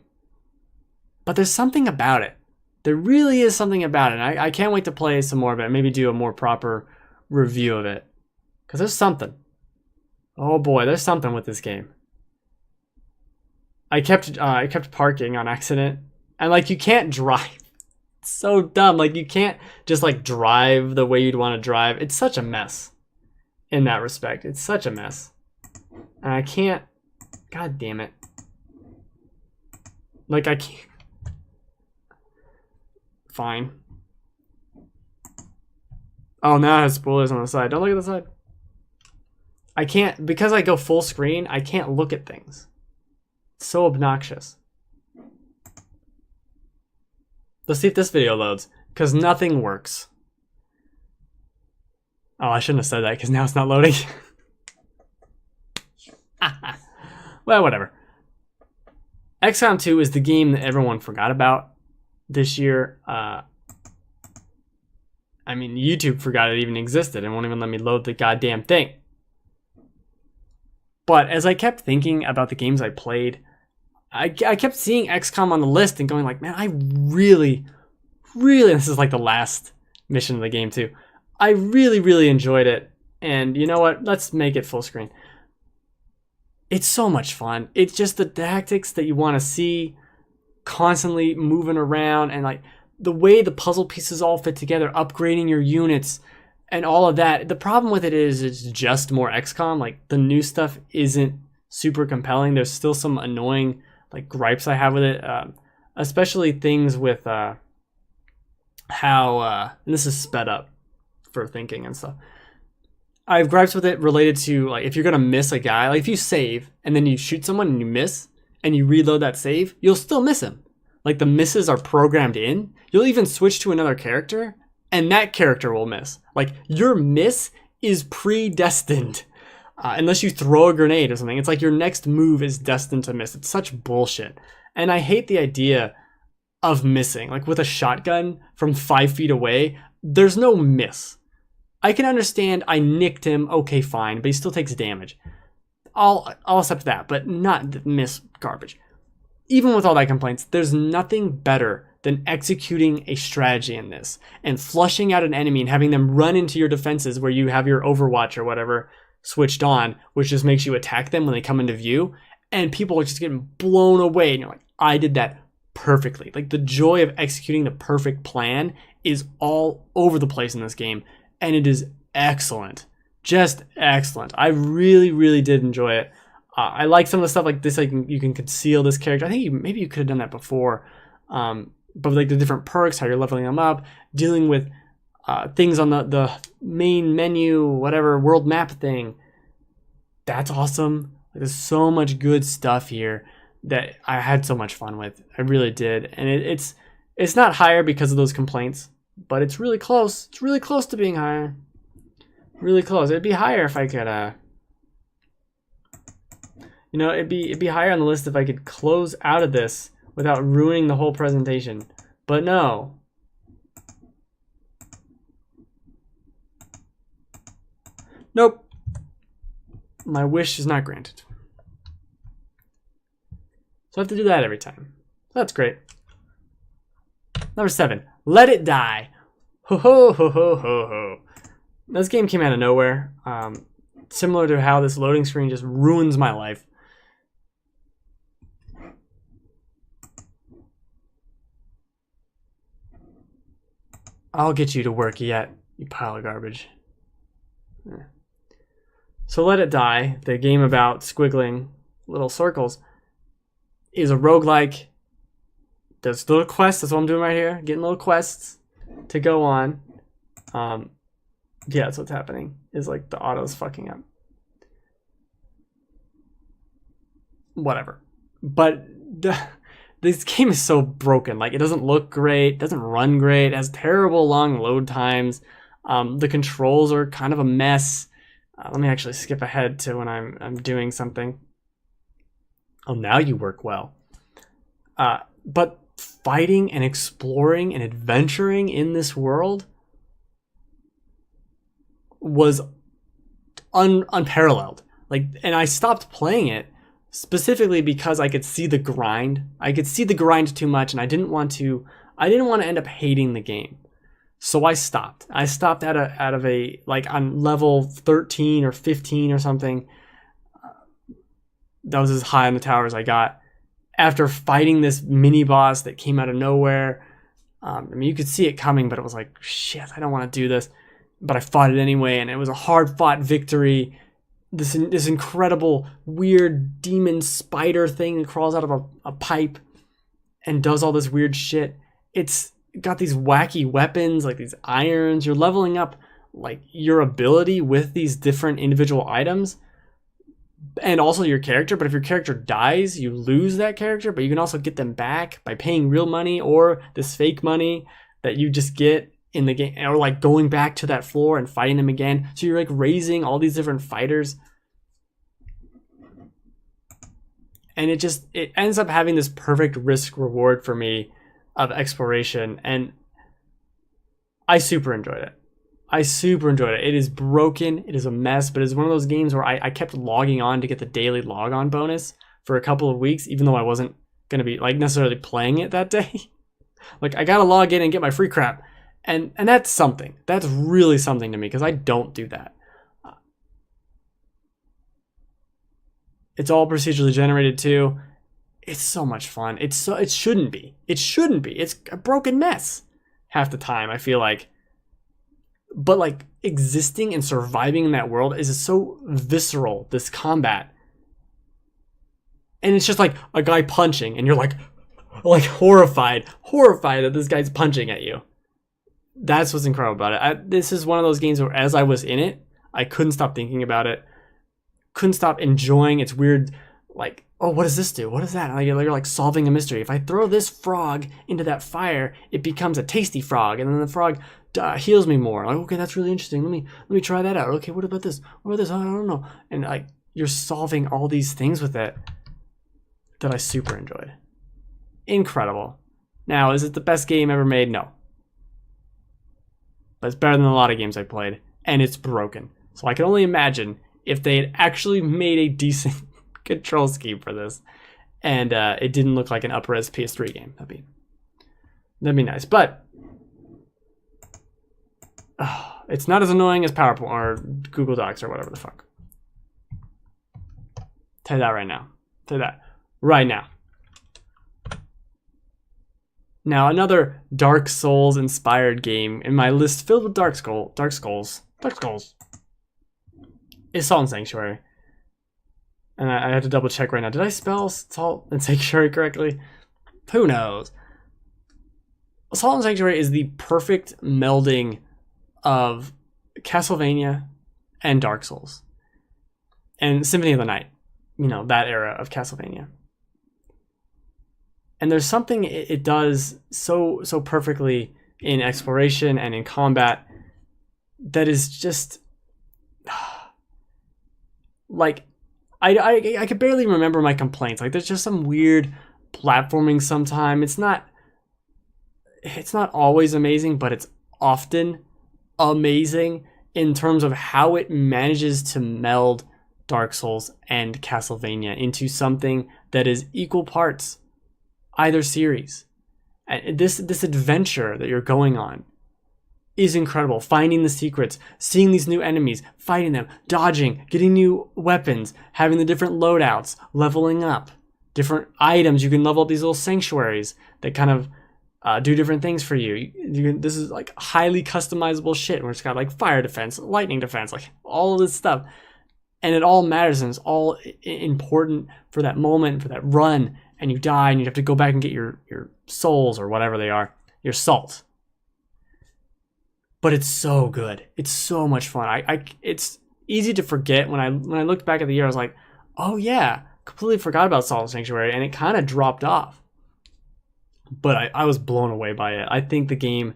But there's something about it. There really is something about it. I can't wait to play some more of it. Maybe do a more proper review of it. Because there's something. Oh boy, there's something with this game. I kept parking on accident. And like, you can't drive. It's so dumb. Like, you can't just like drive the way you'd want to drive. It's such a mess. In that respect. It's such a mess. And I can't. God damn it. Like, I can't. Fine. Oh, now it has spoilers on the side. Don't look at the side. I can't, because I go full screen, I can't look at things. It's so obnoxious. Let's see if this video loads, because nothing works. Oh, I shouldn't have said that, because now it's not loading. Well, whatever. XCOM 2 is the game that everyone forgot about this year. I mean, YouTube forgot it even existed and won't even let me load the goddamn thing. But as I kept thinking about the games I played, I kept seeing XCOM on the list and going like, man, I really, this is like the last mission of the game too. I really enjoyed it. And you know what? Let's make it full screen. It's so much fun. It's just the tactics that you want to see, constantly moving around, and like the way the puzzle pieces all fit together, upgrading your units and all of that. The problem with it is it's just more XCOM. Like, the new stuff isn't super compelling. There's still some annoying like gripes I have with it, especially things with how and this is sped up for thinking and stuff. I have gripes with it related to, like, if you're gonna miss a guy, like if you save and then you shoot someone and you miss and you reload that save, you'll still miss him. Like, the misses are programmed in. You'll even switch to another character and that character will miss. Like, your miss is predestined. Unless you throw a grenade or something. It's like your next move is destined to miss. It's such bullshit. And I hate the idea of missing. Like, with a shotgun from 5 feet away, there's no miss. I can understand I nicked him, okay, fine, but he still takes damage. I'll accept that, but not the miss garbage. Even with all that complaints, there's nothing better than executing a strategy in this and flushing out an enemy and having them run into your defenses where you have your Overwatch or whatever switched on, which just makes you attack them when they come into view, and people are just getting blown away, and you're like, I did that perfectly. Like, the joy of executing the perfect plan is all over the place in this game, and it is excellent. Just excellent. I really did enjoy it. I like some of the stuff like this. Like, you can conceal this character. I think maybe you could have done that before. But like the different perks, how you're leveling them up, dealing with things on the main menu, whatever, world map thing. That's awesome. Like, there's so much good stuff here that I had so much fun with. I really did. And it's not higher because of those complaints, but it's really close. It's really close to being higher. Really close. It'd be higher if I could it'd be higher on the list if I could close out of this without ruining the whole presentation. But no. Nope. My wish is not granted. So I have to do that every time. That's great. Number 7. Let It Die. Ho ho ho ho ho ho. This game came out of nowhere. Similar to how this loading screen just ruins my life. I'll get you to work yet, you pile of garbage. So Let It Die, the game about squiggling little circles, is a roguelike. There's little quests, that's what I'm doing right here. Getting little quests to go on. Yeah, that's what's happening. Is like the auto's fucking up. Whatever. But this game is so broken. Like, it doesn't look great, doesn't run great, it has terrible long load times. The controls are kind of a mess. Let me actually skip ahead to when I'm doing something. Oh, now you work well. But fighting and exploring and adventuring in this world was unparalleled. Like, and I stopped playing it specifically because I could see the grind. I could see the grind too much, and I didn't want to end up hating the game. So I stopped. I stopped out of a, like, on level 13 or 15 or something. That was as high on the tower as I got. After fighting this mini boss that came out of nowhere. I mean, you could see it coming, but it was like, shit, I don't want to do this. But I fought it anyway, and it was a hard-fought victory. This incredible, weird demon spider thing that crawls out of a pipe and does all this weird shit. It's got these wacky weapons, like these irons. You're leveling up, like, your ability with these different individual items. And also your character, but if your character dies, you lose that character, but you can also get them back by paying real money or this fake money that you just get in the game, or like going back to that floor and fighting them again. So you're like raising all these different fighters. And it ends up having this perfect risk reward for me of exploration, and I super enjoyed it. It is broken, it is a mess, but it's one of those games where I kept logging on to get the daily log on bonus for a couple of weeks, even though I wasn't going to be like necessarily playing it that day. Like, I got to log in and get my free crap. And that's something. That's really something to me, because I don't do that. It's all procedurally generated too. It's so much fun. It shouldn't be. It's a broken mess half the time, I feel like. But like, existing and surviving in that world is so visceral, this combat. And it's just like a guy punching, and you're like horrified that this guy's punching at you. That's what's incredible about it. This is one of those games where, as I was in it, I couldn't stop thinking about it. Couldn't stop enjoying its weird, like, oh, what does this do? What is that? Like, you're like solving a mystery. If I throw this frog into that fire, it becomes a tasty frog, and then the frog heals me more. Like, okay, that's really interesting. Let me try that out. Okay, what about this? What about this? I don't know. And like, you're solving all these things with it that I super enjoyed. Incredible. Now, is it the best game ever made? No. But it's better than a lot of games I played, and it's broken. So I can only imagine if they had actually made a decent control scheme for this, and it didn't look like an up-res PS3 game. That'd be nice. But it's not as annoying as PowerPoint or Google Docs or whatever the fuck. Tell you that right now. Tell you that right now. Now, another Dark Souls inspired game in my list filled with Dark Skulls is Salt and Sanctuary. And I have to double check right now. Did I spell Salt and Sanctuary correctly? Who knows? Salt and Sanctuary is the perfect melding of Castlevania and Dark Souls. And Symphony of the Night. You know, that era of Castlevania. And there's something it does so perfectly in exploration and in combat that is just like, I could barely remember my complaints. Like, there's just some weird platforming sometime. It's not always amazing, but it's often amazing in terms of how it manages to meld Dark Souls and Castlevania into something that is equal parts either series. And this adventure that you're going on is incredible. Finding the secrets, seeing these new enemies, fighting them, dodging, getting new weapons, having the different loadouts, leveling up, different items. You can level up these little sanctuaries that kind of do different things for you. This is like highly customizable shit where it's got like fire defense, lightning defense, like all of this stuff. And it all matters and it's all important for that moment, for that run. And you die and you have to go back and get your souls or whatever they are, your salt. But it's so good. It's so much fun. It's easy to forget. When I looked back at the year, I was like, oh yeah, completely forgot about Salt Sanctuary, and it kind of dropped off. But I was blown away by it. I think the game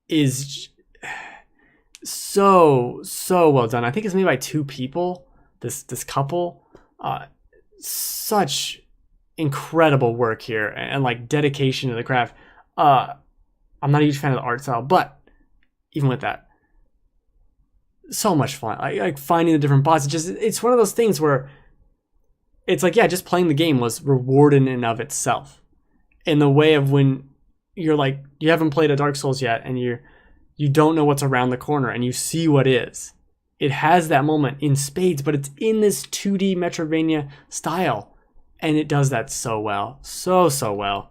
is so well done. I think it's made by 2 people. This couple, such incredible work here and like dedication to the craft. I'm not a huge fan of the art style, but even with that, so much fun. Like finding the different bosses. It's one of those things where it's like, yeah, just playing the game was rewarding in and of itself. In the way of when you're like, you haven't played a Dark Souls yet and you don't know what's around the corner and you see what is. It has that moment in spades, but it's in this 2D Metroidvania style. And it does that so well. So well.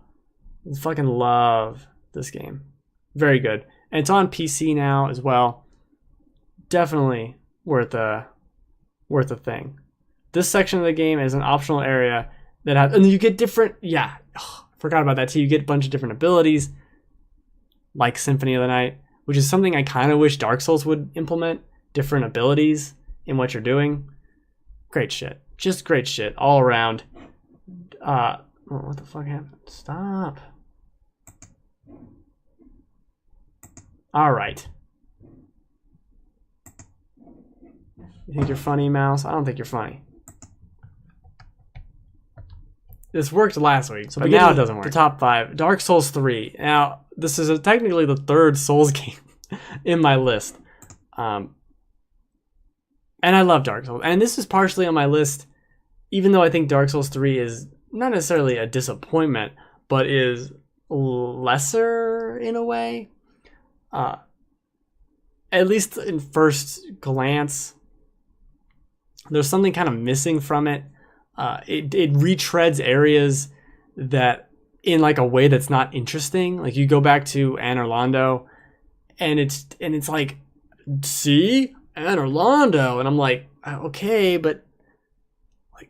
I fucking love this game. Very good. And it's on PC now as well. Definitely worth a thing. This section of the game is an optional area that has, and you get different, forgot about that too. You get a bunch of different abilities, like Symphony of the Night, which is something I kind of wish Dark Souls would implement. Different abilities in what you're doing. Great shit. Just great shit all around. What the fuck happened? Stop. All right. You think you're funny, Mouse? I don't think you're funny. This worked last week, but now it doesn't work. The top 5. Dark Souls 3. Now, this is technically the 3rd Souls game in my list. And I love Dark Souls. And this is partially on my list, even though I think Dark Souls 3 is not necessarily a disappointment, but is lesser in a way. At least in first glance, there's something kind of missing from it. It retreads areas that in like a way that's not interesting. Like you go back to Anor Londo, and it's like, see, Anor Londo, and I'm like, okay, but like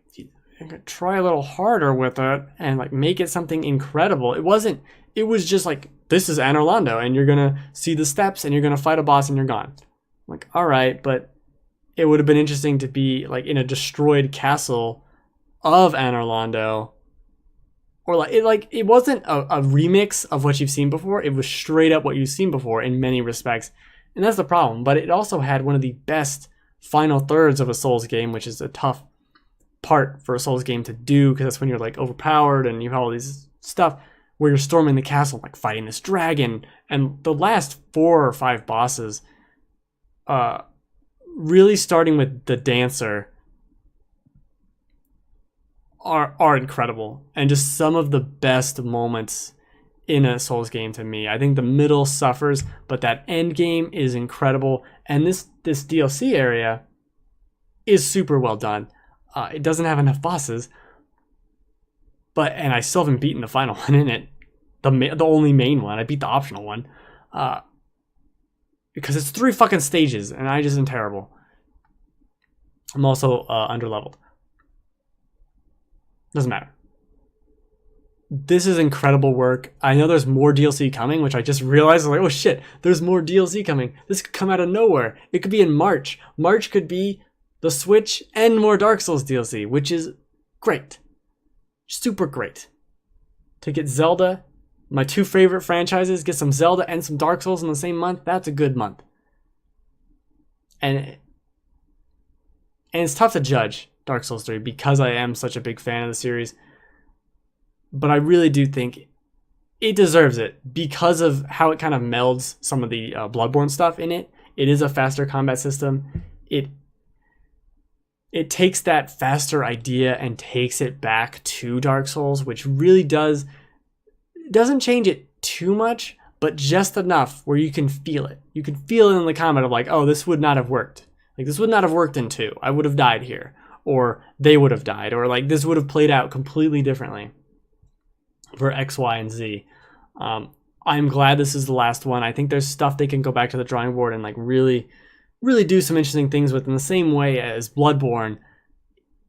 try a little harder with it and like make it something incredible. It was just like, this is Anor Londo, and you're gonna see the steps and you're gonna fight a boss and you're gone. I'm like, all right, but it would have been interesting to be like in a destroyed castle of Anor Londo, or it wasn't a remix of what you've seen before. It was straight up what you've seen before in many respects, and that's the problem. But it also had one of the best final thirds of a Souls game, which is a tough part for a Souls game to do because that's when you're like overpowered and you have all these stuff where you're storming the castle, like fighting this dragon, and the last 4 or 5 bosses, really starting with the dancer, are incredible, and just some of the best moments in a Souls game to me. I think the middle suffers, but that end game is incredible, and this DLC area is super well done. It doesn't have enough bosses, and I still haven't beaten the final one in it, the only main one. I beat the optional one, because it's 3 fucking stages, and I just am terrible. I'm also underleveled. Doesn't matter. This is incredible work. I know there's more DLC coming, which I just realized. I was like, oh shit, there's more DLC coming. This could come out of nowhere. It could be in March. March could be the Switch and more Dark Souls DLC, which is great. Super great. To get Zelda, my 2 favorite franchises, get some Zelda and some Dark Souls in the same month, that's a good month. And it's tough to judge Dark Souls 3 because I am such a big fan of the series. but I really do think it deserves it because of how it kind of melds some of the Bloodborne stuff in it. It is a faster combat system. It takes that faster idea and takes it back to Dark Souls, which really doesn't change it too much, but just enough where you can feel it. You can feel it in the combat of like, oh, this would not have worked. Like, this would not have worked in 2. I would have died here. Or they would have died. Or like, this would have played out completely differently for X, Y, and Z. I'm glad this is the last one. I think there's stuff they can go back to the drawing board and like really do some interesting things with, in the same way as Bloodborne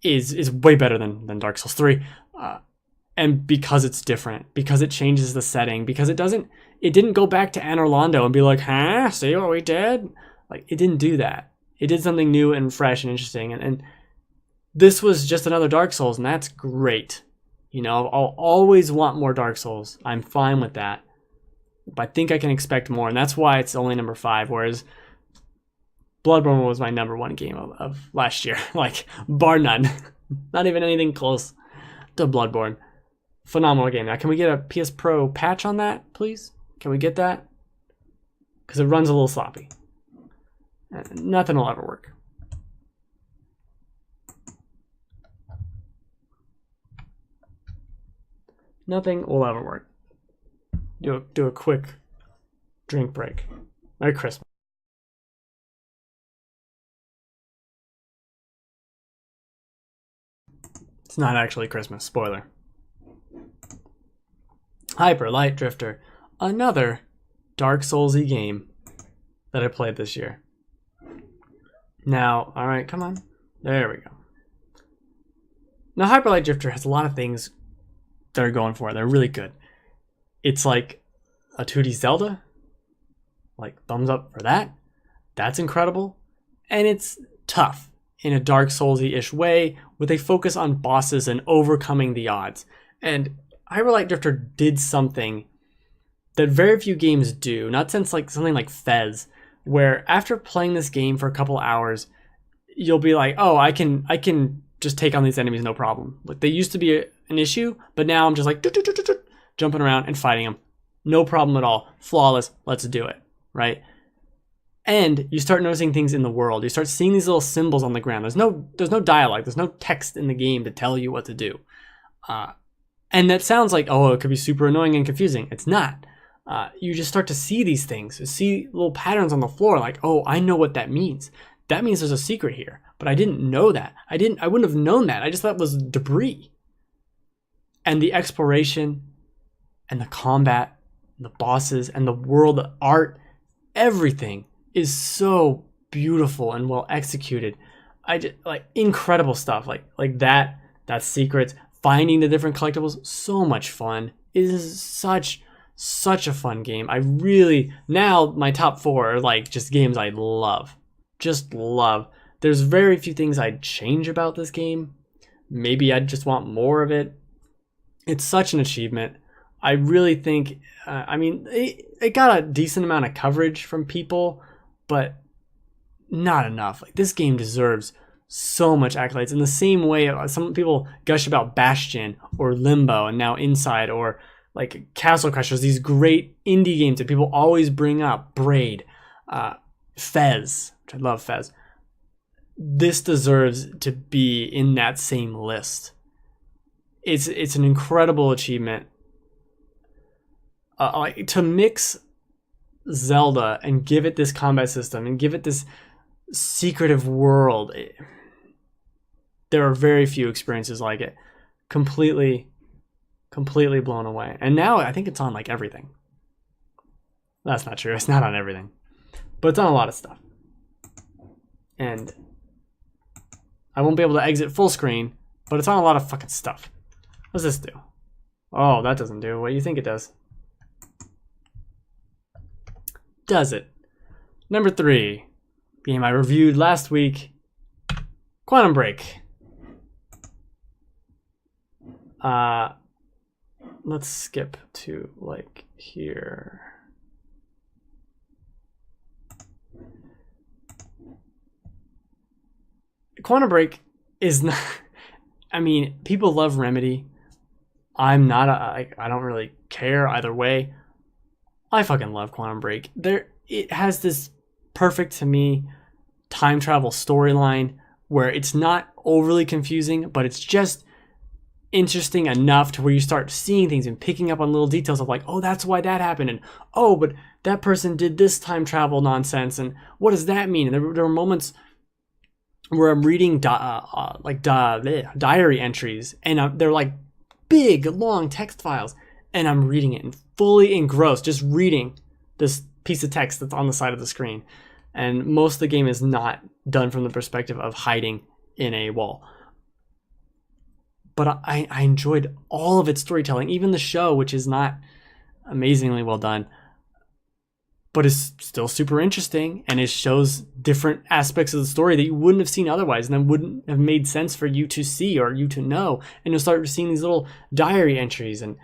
is way better than Dark Souls 3. And because it's different, because it changes the setting, because it didn't go back to Anor Londo and be like, huh, see what we did? Like, it didn't do that. It did something new and fresh and interesting. And this was just another Dark Souls, and that's great. You know, I'll always want more Dark Souls. I'm fine with that. But I think I can expect more, and that's why it's only number 5, whereas Bloodborne was my number 1 game of last year. Like, bar none. Not even anything close to Bloodborne. Phenomenal game. Now, can we get a PS Pro patch on that, please? Can we get that? Because it runs a little sloppy. Nothing will ever work. Nothing will ever work. Do a quick drink break. Merry Christmas. It's not actually Christmas. Spoiler. Hyper Light Drifter. Another Dark Souls-y game that I played this year. Now, alright, come on. There we go. Now, Hyper Light Drifter has a lot of things that are going for it. They're really good. It's like a 2D Zelda. Like, thumbs up for that. That's incredible. And it's tough in a Dark Souls-y-ish way with a focus on bosses and overcoming the odds. And Hyper Light Drifter did something that very few games do, not since like something like Fez, where after playing this game for a couple hours, you'll be like, oh, I can just take on these enemies no problem. Like, they used to be an issue, but now I'm just like jumping around and fighting them. No problem at all. Flawless. Let's do it. Right? And you start noticing things in the world. You start seeing these little symbols on the ground. There's no dialogue. There's no text in the game to tell you what to do. And that sounds like, oh, it could be super annoying and confusing. It's not. You just start to see these things, see little patterns on the floor, like, oh, I know what that means. That means there's a secret here, but I didn't know that. I wouldn't have known that. I just thought it was debris. And the exploration and the combat and the bosses and the world, the art, everything is so beautiful and well executed. I just, like, incredible stuff. Like that secrets, finding the different collectibles, so much fun. It is such a fun game. I really, now my top 4 are like just games I love. Just love. There's very few things I'd change about this game. Maybe I'd just want more of it. It's such an achievement. I really think, it got a decent amount of coverage from people, but not enough. Like, this game deserves so much accolades. In the same way, some people gush about Bastion or Limbo and now Inside, or like Castle Crashers, these great indie games that people always bring up. Braid, Fez, which I love Fez. This deserves to be in that same list. It's an incredible achievement. Like, to mix Zelda and give it this combat system and give it this secretive world, there are very few experiences like it. Completely blown away. And now I think it's on like everything. That's not true. It's not on everything, but it's on a lot of stuff. And I won't be able to exit full screen, but it's on a lot of fucking stuff. What does this do? Oh, that doesn't do what you think it does. Does it? Number 3, game I reviewed last week, Quantum Break. Let's skip to like here. Quantum Break is not, I mean, people love Remedy. I'm not I don't really care either way. I fucking love Quantum Break. It has this perfect, to me, time travel storyline where it's not overly confusing, but it's just interesting enough to where you start seeing things and picking up on little details of like, oh, that's why that happened, and oh, but that person did this time travel nonsense, and what does that mean? And there were moments where I'm reading diary entries, and they're like big, long text files, and I'm reading it and fully engrossed, just reading this piece of text that's on the side of the screen. And most of the game is not done from the perspective of hiding in a wall. But I enjoyed all of its storytelling, even the show, which is not amazingly well done, but is still super interesting, and it shows different aspects of the story that you wouldn't have seen otherwise, and then wouldn't have made sense for you to see or you to know. And you'll start seeing these little diary entries, and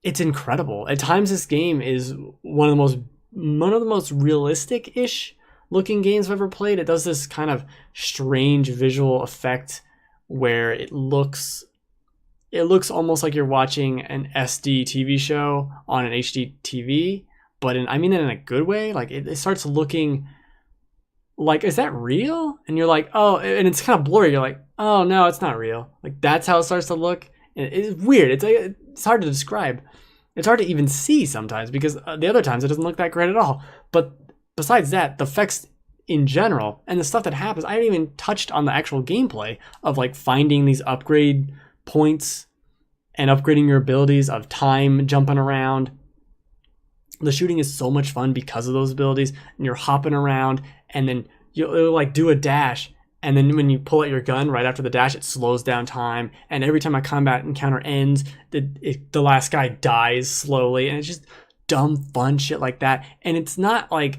it's incredible. At times, this game is one of the most realistic-ish looking games I've ever played. It does this kind of strange visual effect where it looks almost like you're watching an SD TV show on an HD TV, but in a good way. Like it starts looking like, is that real? And you're like, oh, and it's kind of blurry. You're like, oh no, it's not real. Like that's how it starts to look. And it's weird. It's hard to describe. It's hard to even see sometimes because the other times it doesn't look that great at all. But besides that, the effects in general and the stuff that happens, I haven't even touched on the actual gameplay of like finding these upgrade points and upgrading your abilities, of time jumping around. The shooting is so much fun because of those abilities, and you're hopping around, and then you'll like do a dash, and then when you pull out your gun right after the dash, it slows down time, and every time a combat encounter ends, the last guy dies slowly, and it's just dumb fun shit like that. And it's not like,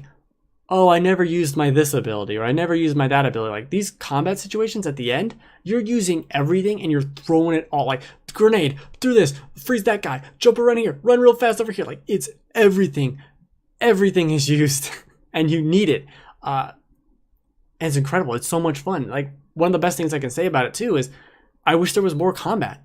oh, I never used my this ability, or I never used my that ability. Like these combat situations at the end, you're using everything and you're throwing it all, like grenade, do this, freeze that guy, jump around here, run real fast over here. Like it's everything. Everything is used and you need it. And it's incredible. It's so much fun. Like one of the best things I can say about it too is I wish there was more combat.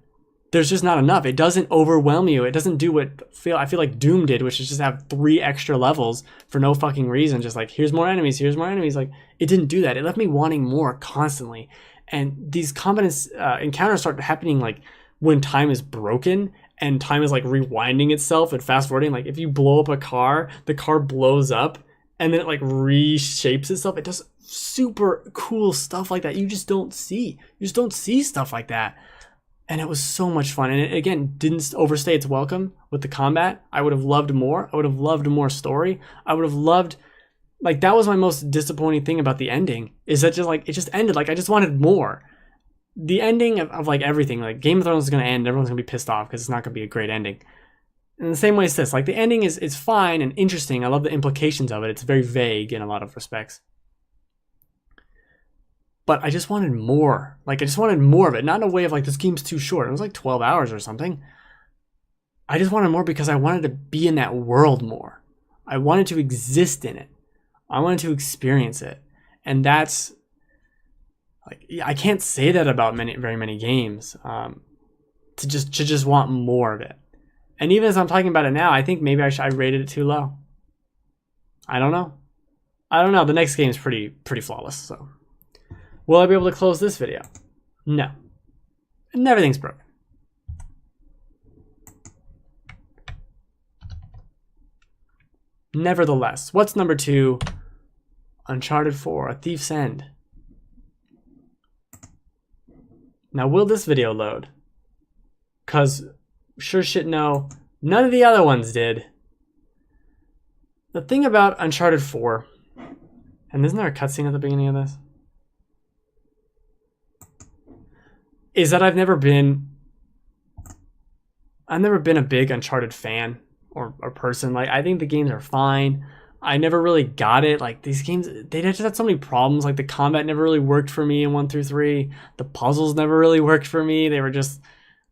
There's just not enough. It doesn't overwhelm you. It doesn't do what I feel like Doom did, which is just have 3 extra levels for no fucking reason. Just like, here's more enemies, here's more enemies. Like, it didn't do that. It left me wanting more constantly. And these combat encounters start happening like when time is broken and time is like rewinding itself and fast forwarding. Like if you blow up a car, the car blows up and then it like reshapes itself. It does super cool stuff like that. You just don't see. You just don't see stuff like that. And it was so much fun. And it, again, didn't overstay its welcome with the combat. I would have loved more. I would have loved more story. I would have loved, like, that was my most disappointing thing about the ending, is that just, like, it just ended. Like, I just wanted more. The ending of like, everything, like, Game of Thrones is going to end. Everyone's going to be pissed off because it's not going to be a great ending. In the same way as this, like, the ending is fine and interesting. I love the implications of it. It's very vague in a lot of respects. But I just wanted more. Like, I just wanted more of it. Not in a way of like, this game's too short. It was like 12 hours or something. I just wanted more because I wanted to be in that world more. I wanted to exist in it. I wanted to experience it. And that's, like, I can't say that about very many games. To just want more of it. And even as I'm talking about it now, I think maybe I rated it too low. I don't know. The next game's pretty flawless, so. Will I be able to close this video? No. And everything's broken. Nevertheless, what's number 2? Uncharted 4, A Thief's End. Now, will this video load? Because, sure shit no, none of the other ones did. The thing about Uncharted 4, and isn't there a cutscene at the beginning of this? Is that I've never been a big Uncharted fan or person. Like, I think the games are fine. I never really got it. Like, these games, they just had so many problems. Like, the combat never really worked for me in 1 through 3. The puzzles never really worked for me. They were just,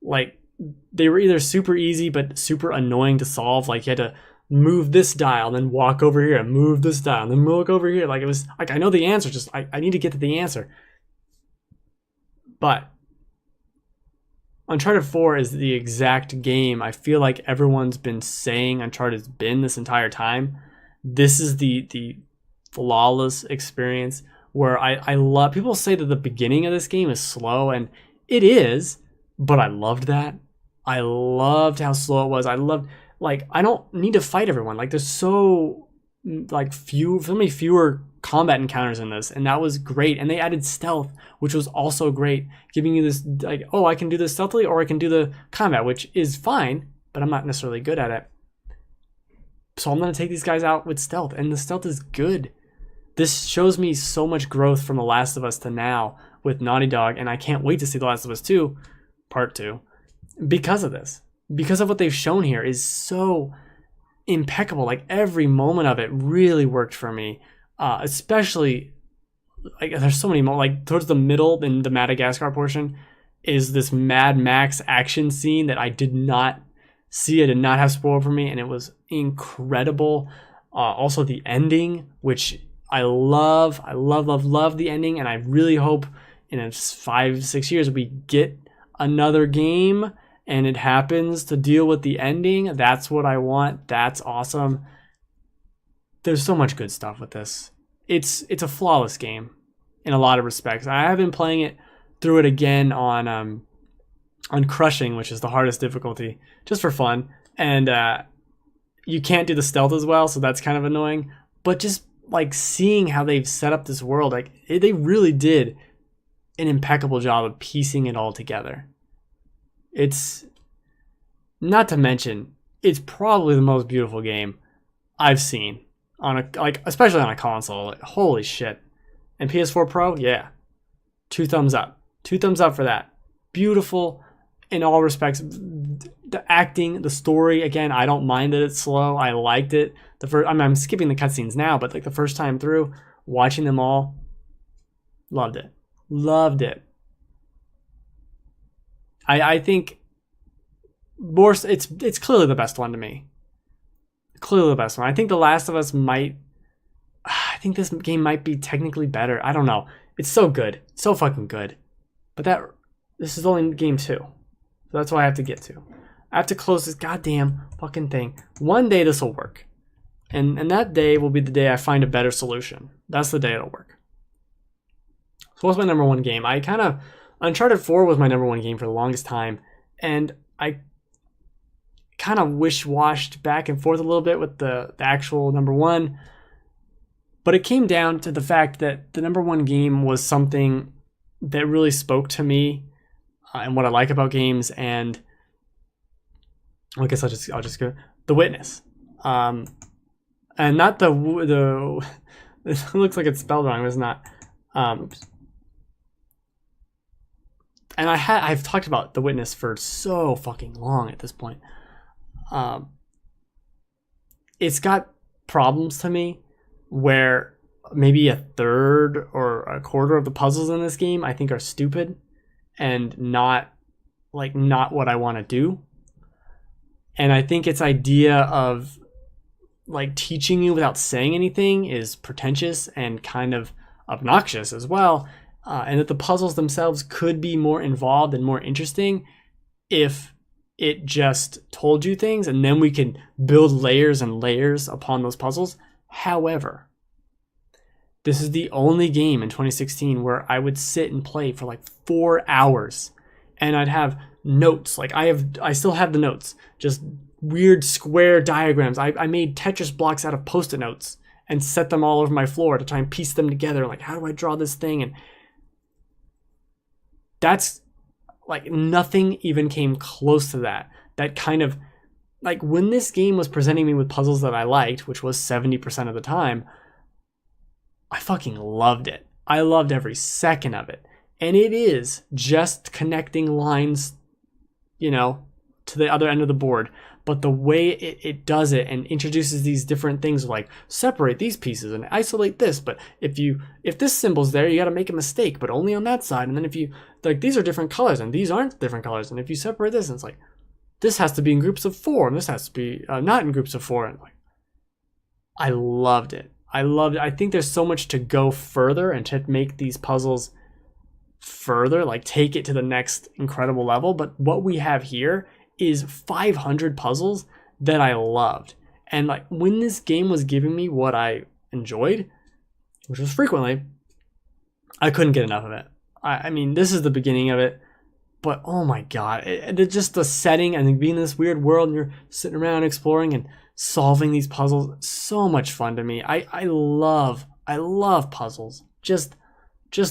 like, they were either super easy but super annoying to solve. Like, you had to move this dial, then walk over here, and move this dial, and then walk over here. Like, it was, like, I know the answer, just, I need to get to the answer. But Uncharted 4 is the exact game I feel like everyone's been saying Uncharted's been this entire time. This is the flawless experience where I love. People say that the beginning of this game is slow, and it is, but I loved that. I loved how slow it was. I loved, like, I don't need to fight everyone. Like, there's so many fewer combat encounters in this, and that was great. And they added stealth, which was also great, giving you this, like, oh, I can do this stealthily, or I can do the combat, which is fine, but I'm not necessarily good at it. So I'm going to take these guys out with stealth, and the stealth is good. This shows me so much growth from The Last of Us to now with Naughty Dog, and I can't wait to see The Last of Us 2, Part 2, because of this. Because of what they've shown here is so impeccable. Like, every moment of it really worked for me. Especially, like, there's so many moments, like, towards the middle in the Madagascar portion is this Mad Max action scene that I did not see. I did not have spoiled for me, and it was incredible. Also the ending, which I love the ending, and I really hope in 5-6 years we get another game and it happens to deal with the ending. That's what I want. That's awesome. There's so much good stuff with this. It's a flawless game in a lot of respects. I have been playing it through it again on Crushing, which is the hardest difficulty, just for fun. And you can't do the stealth as well, so that's kind of annoying. But just like seeing how they've set up this world, like they really did an impeccable job of piecing it all together. It's, not to mention, it's probably the most beautiful game I've seen on a, like, especially on a console. Like, holy shit. And PS4 Pro, yeah, 2 thumbs up. 2 thumbs up for that. Beautiful in all respects. The acting, the story, again, I don't mind that it's slow. I liked it. The first, I mean, I'm skipping the cutscenes now, but like the first time through, watching them all, loved it. Loved it. I think more, it's clearly the best one to me. Clearly the best one. I think The Last of Us might, I think this game might be technically better. I don't know. It's so good. So fucking good. But this is only game 2. So that's what I have to get to. I have to close this goddamn fucking thing. One day this will work. And that day will be the day I find a better solution. That's the day it'll work. So what's my number one game? Uncharted 4 was my number one game for the longest time. And I kind of wish-washed back and forth a little bit with the actual number one. But it came down to the fact that the number one game was something that really spoke to me and what I like about games. And I guess I'll just go The Witness. And not the it looks like it's spelled wrong, but it's not. Oops. And I've talked about The Witness for so fucking long at this point. It's got problems to me where maybe a third or a quarter of the puzzles in this game I think are stupid and not what I want to do. And I think its idea of like teaching you without saying anything is pretentious and kind of obnoxious as well. And that the puzzles themselves could be more involved and more interesting if it just told you things, and then we can build layers and layers upon those puzzles. However, this is the only game in 2016 where I would sit and play for like 4 hours, and I'd have notes. Like I still have the notes, just weird square diagrams. I made Tetris blocks out of Post-it notes and set them all over my floor to try and piece them together. Like, how do I draw this thing? And that's like nothing even came close to that. That kind of, like, when this game was presenting me with puzzles that I liked, which was 70% of the time, I fucking loved it. I loved every second of it. And it is just connecting lines, to the other end of the board. But the way it does it and introduces these different things, like separate these pieces and isolate this. But if this symbol's there, you got to make a mistake, but only on that side. And then if you, like, these are different colors and these aren't different colors. And if you separate this, and it's like, this has to be in groups of 4 and this has to be not in groups of 4. And like, I loved it. I think there's so much to go further and to make these puzzles further, like take it to the next incredible level. But what we have here is 500 puzzles that I loved. And like when this game was giving me what I enjoyed, which was frequently, I couldn't get enough of it. I mean, this is the beginning of it, but oh my god, just the setting and being in this weird world and you're sitting around exploring and solving these puzzles, so much fun to me. I love puzzles. Just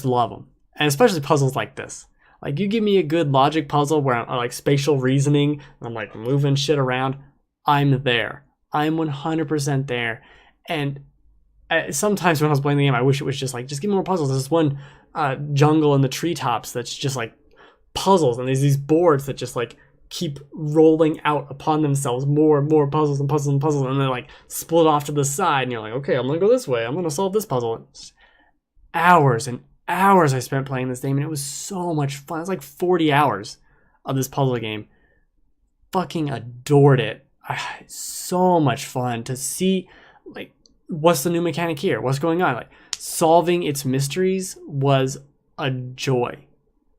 love them. And especially puzzles like this. Like you give me a good logic puzzle where I'm like spatial reasoning and I'm like moving shit around, I'm there. I'm 100% there. And sometimes when I was playing the game, I wish it was just like, just give me more puzzles. There's this one jungle in the treetops that's just like puzzles, and there's these boards that just like keep rolling out upon themselves more and more puzzles and puzzles and puzzles, and they're like split off to the side, and you're like, okay, I'm gonna go this way, I'm gonna solve this puzzle. Hours and hours I spent playing this game, and it was so much fun. It was like 40 hours of this puzzle game. Fucking adored it. So much fun to see, like, what's the new mechanic here? What's going on? Like, solving its mysteries was a joy.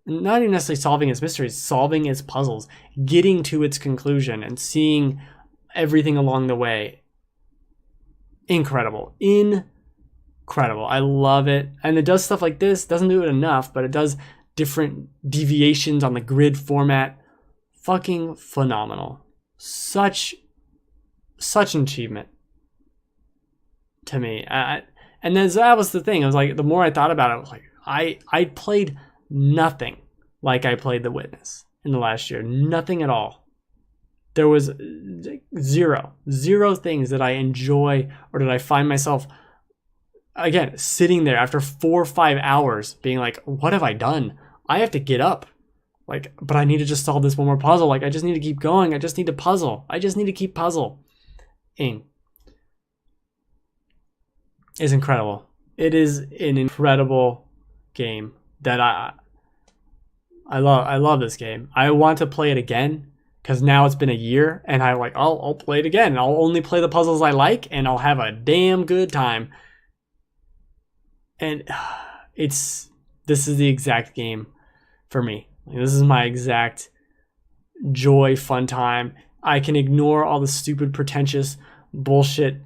Not even necessarily solving its mysteries, solving its puzzles, getting to its conclusion and seeing everything along the way. Incredible. Incredible. I love it. And it does stuff like this. Doesn't do it enough, but it does different deviations on the grid format. Fucking phenomenal. Such an achievement to me. And then that was the thing. It was like, the more I thought about it, I was like, I played nothing like I played The Witness in the last year. Nothing at all. There was zero things that I enjoy or that I find myself, again, sitting there after 4 or 5 hours being like, what have I done? I have to get up. Like, but I need to just solve this one more puzzle. Like, I just need to keep going. I just need to puzzle. I just need to keep puzzling. It's incredible. It is an incredible game that I love this game. I want to play it again because now it's been a year, and I'll play it again. I'll only play the puzzles I like, and I'll have a damn good time. And this is the exact game for me. Like, this is my exact joy, fun time. I can ignore all the stupid, pretentious bullshit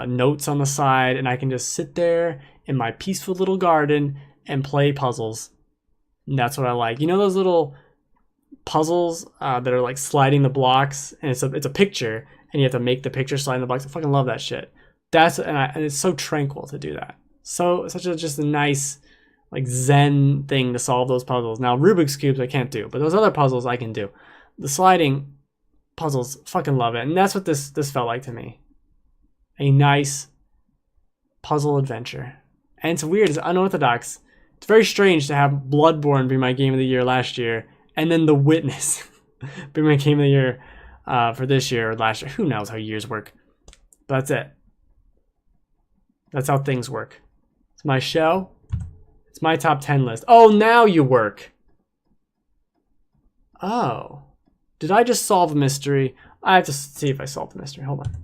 notes on the side, and I can just sit there in my peaceful little garden and play puzzles. And that's what I like. You know those little puzzles that are like sliding the blocks, and it's a picture, and you have to make the picture slide in the blocks. I fucking love that shit. And it's so tranquil to do that. Just a nice, like, zen thing to solve those puzzles. Now, Rubik's Cubes I can't do, but those other puzzles I can do. The sliding puzzles, fucking love it. And that's what this felt like to me. A nice puzzle adventure. And it's weird, it's unorthodox. It's very strange to have Bloodborne be my game of the year last year, and then The Witness be my game of the year for this year or last year. Who knows how years work. But that's it. That's how things work. It's my show. It's my top 10 list. Oh, now you work. Oh. Did I just solve a mystery? I have to see if I solved the mystery. Hold on.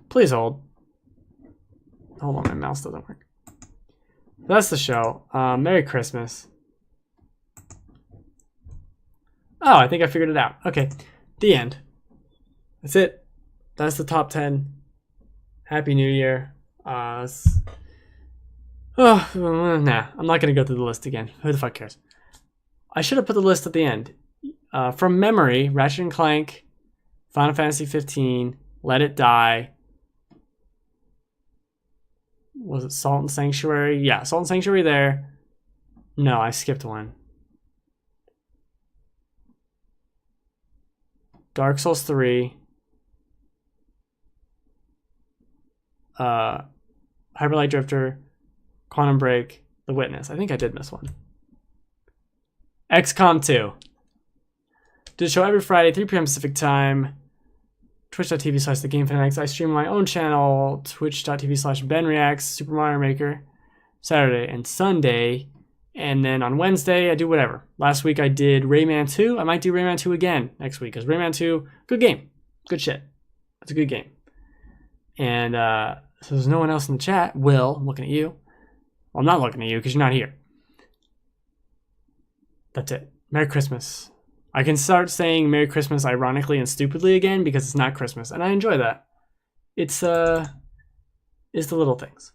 Please hold. Hold on, my mouse doesn't work. That's the show. Merry Christmas. Oh, I think I figured it out. Okay. The end. That's it. That's the top 10. Happy New Year. Nah, I'm not going to go through the list again. Who the fuck cares? I should have put the list at the end. From memory, Ratchet and Clank, Final Fantasy 15, Let It Die. Was it Salt and Sanctuary? Yeah, Salt and Sanctuary there. No, I skipped one. Dark Souls 3. Hyper Light Drifter, Quantum Break, The Witness. I think I did miss one. XCOM 2. Did a show every Friday, 3 p.m. Pacific time. Twitch.tv/TheGameFanatics. I stream on my own channel, Twitch.tv/BenReacts, Super Mario Maker, Saturday and Sunday. And then on Wednesday, I do whatever. Last week I did Rayman 2. I might do Rayman 2 again next week, because Rayman 2, good game. Good shit. It's a good game. And so there's no one else in the chat. Will, I'm looking at you. Well, I'm not looking at you because you're not here. That's it. Merry Christmas. I can start saying Merry Christmas ironically and stupidly again because it's not Christmas, and I enjoy that. It's the little things.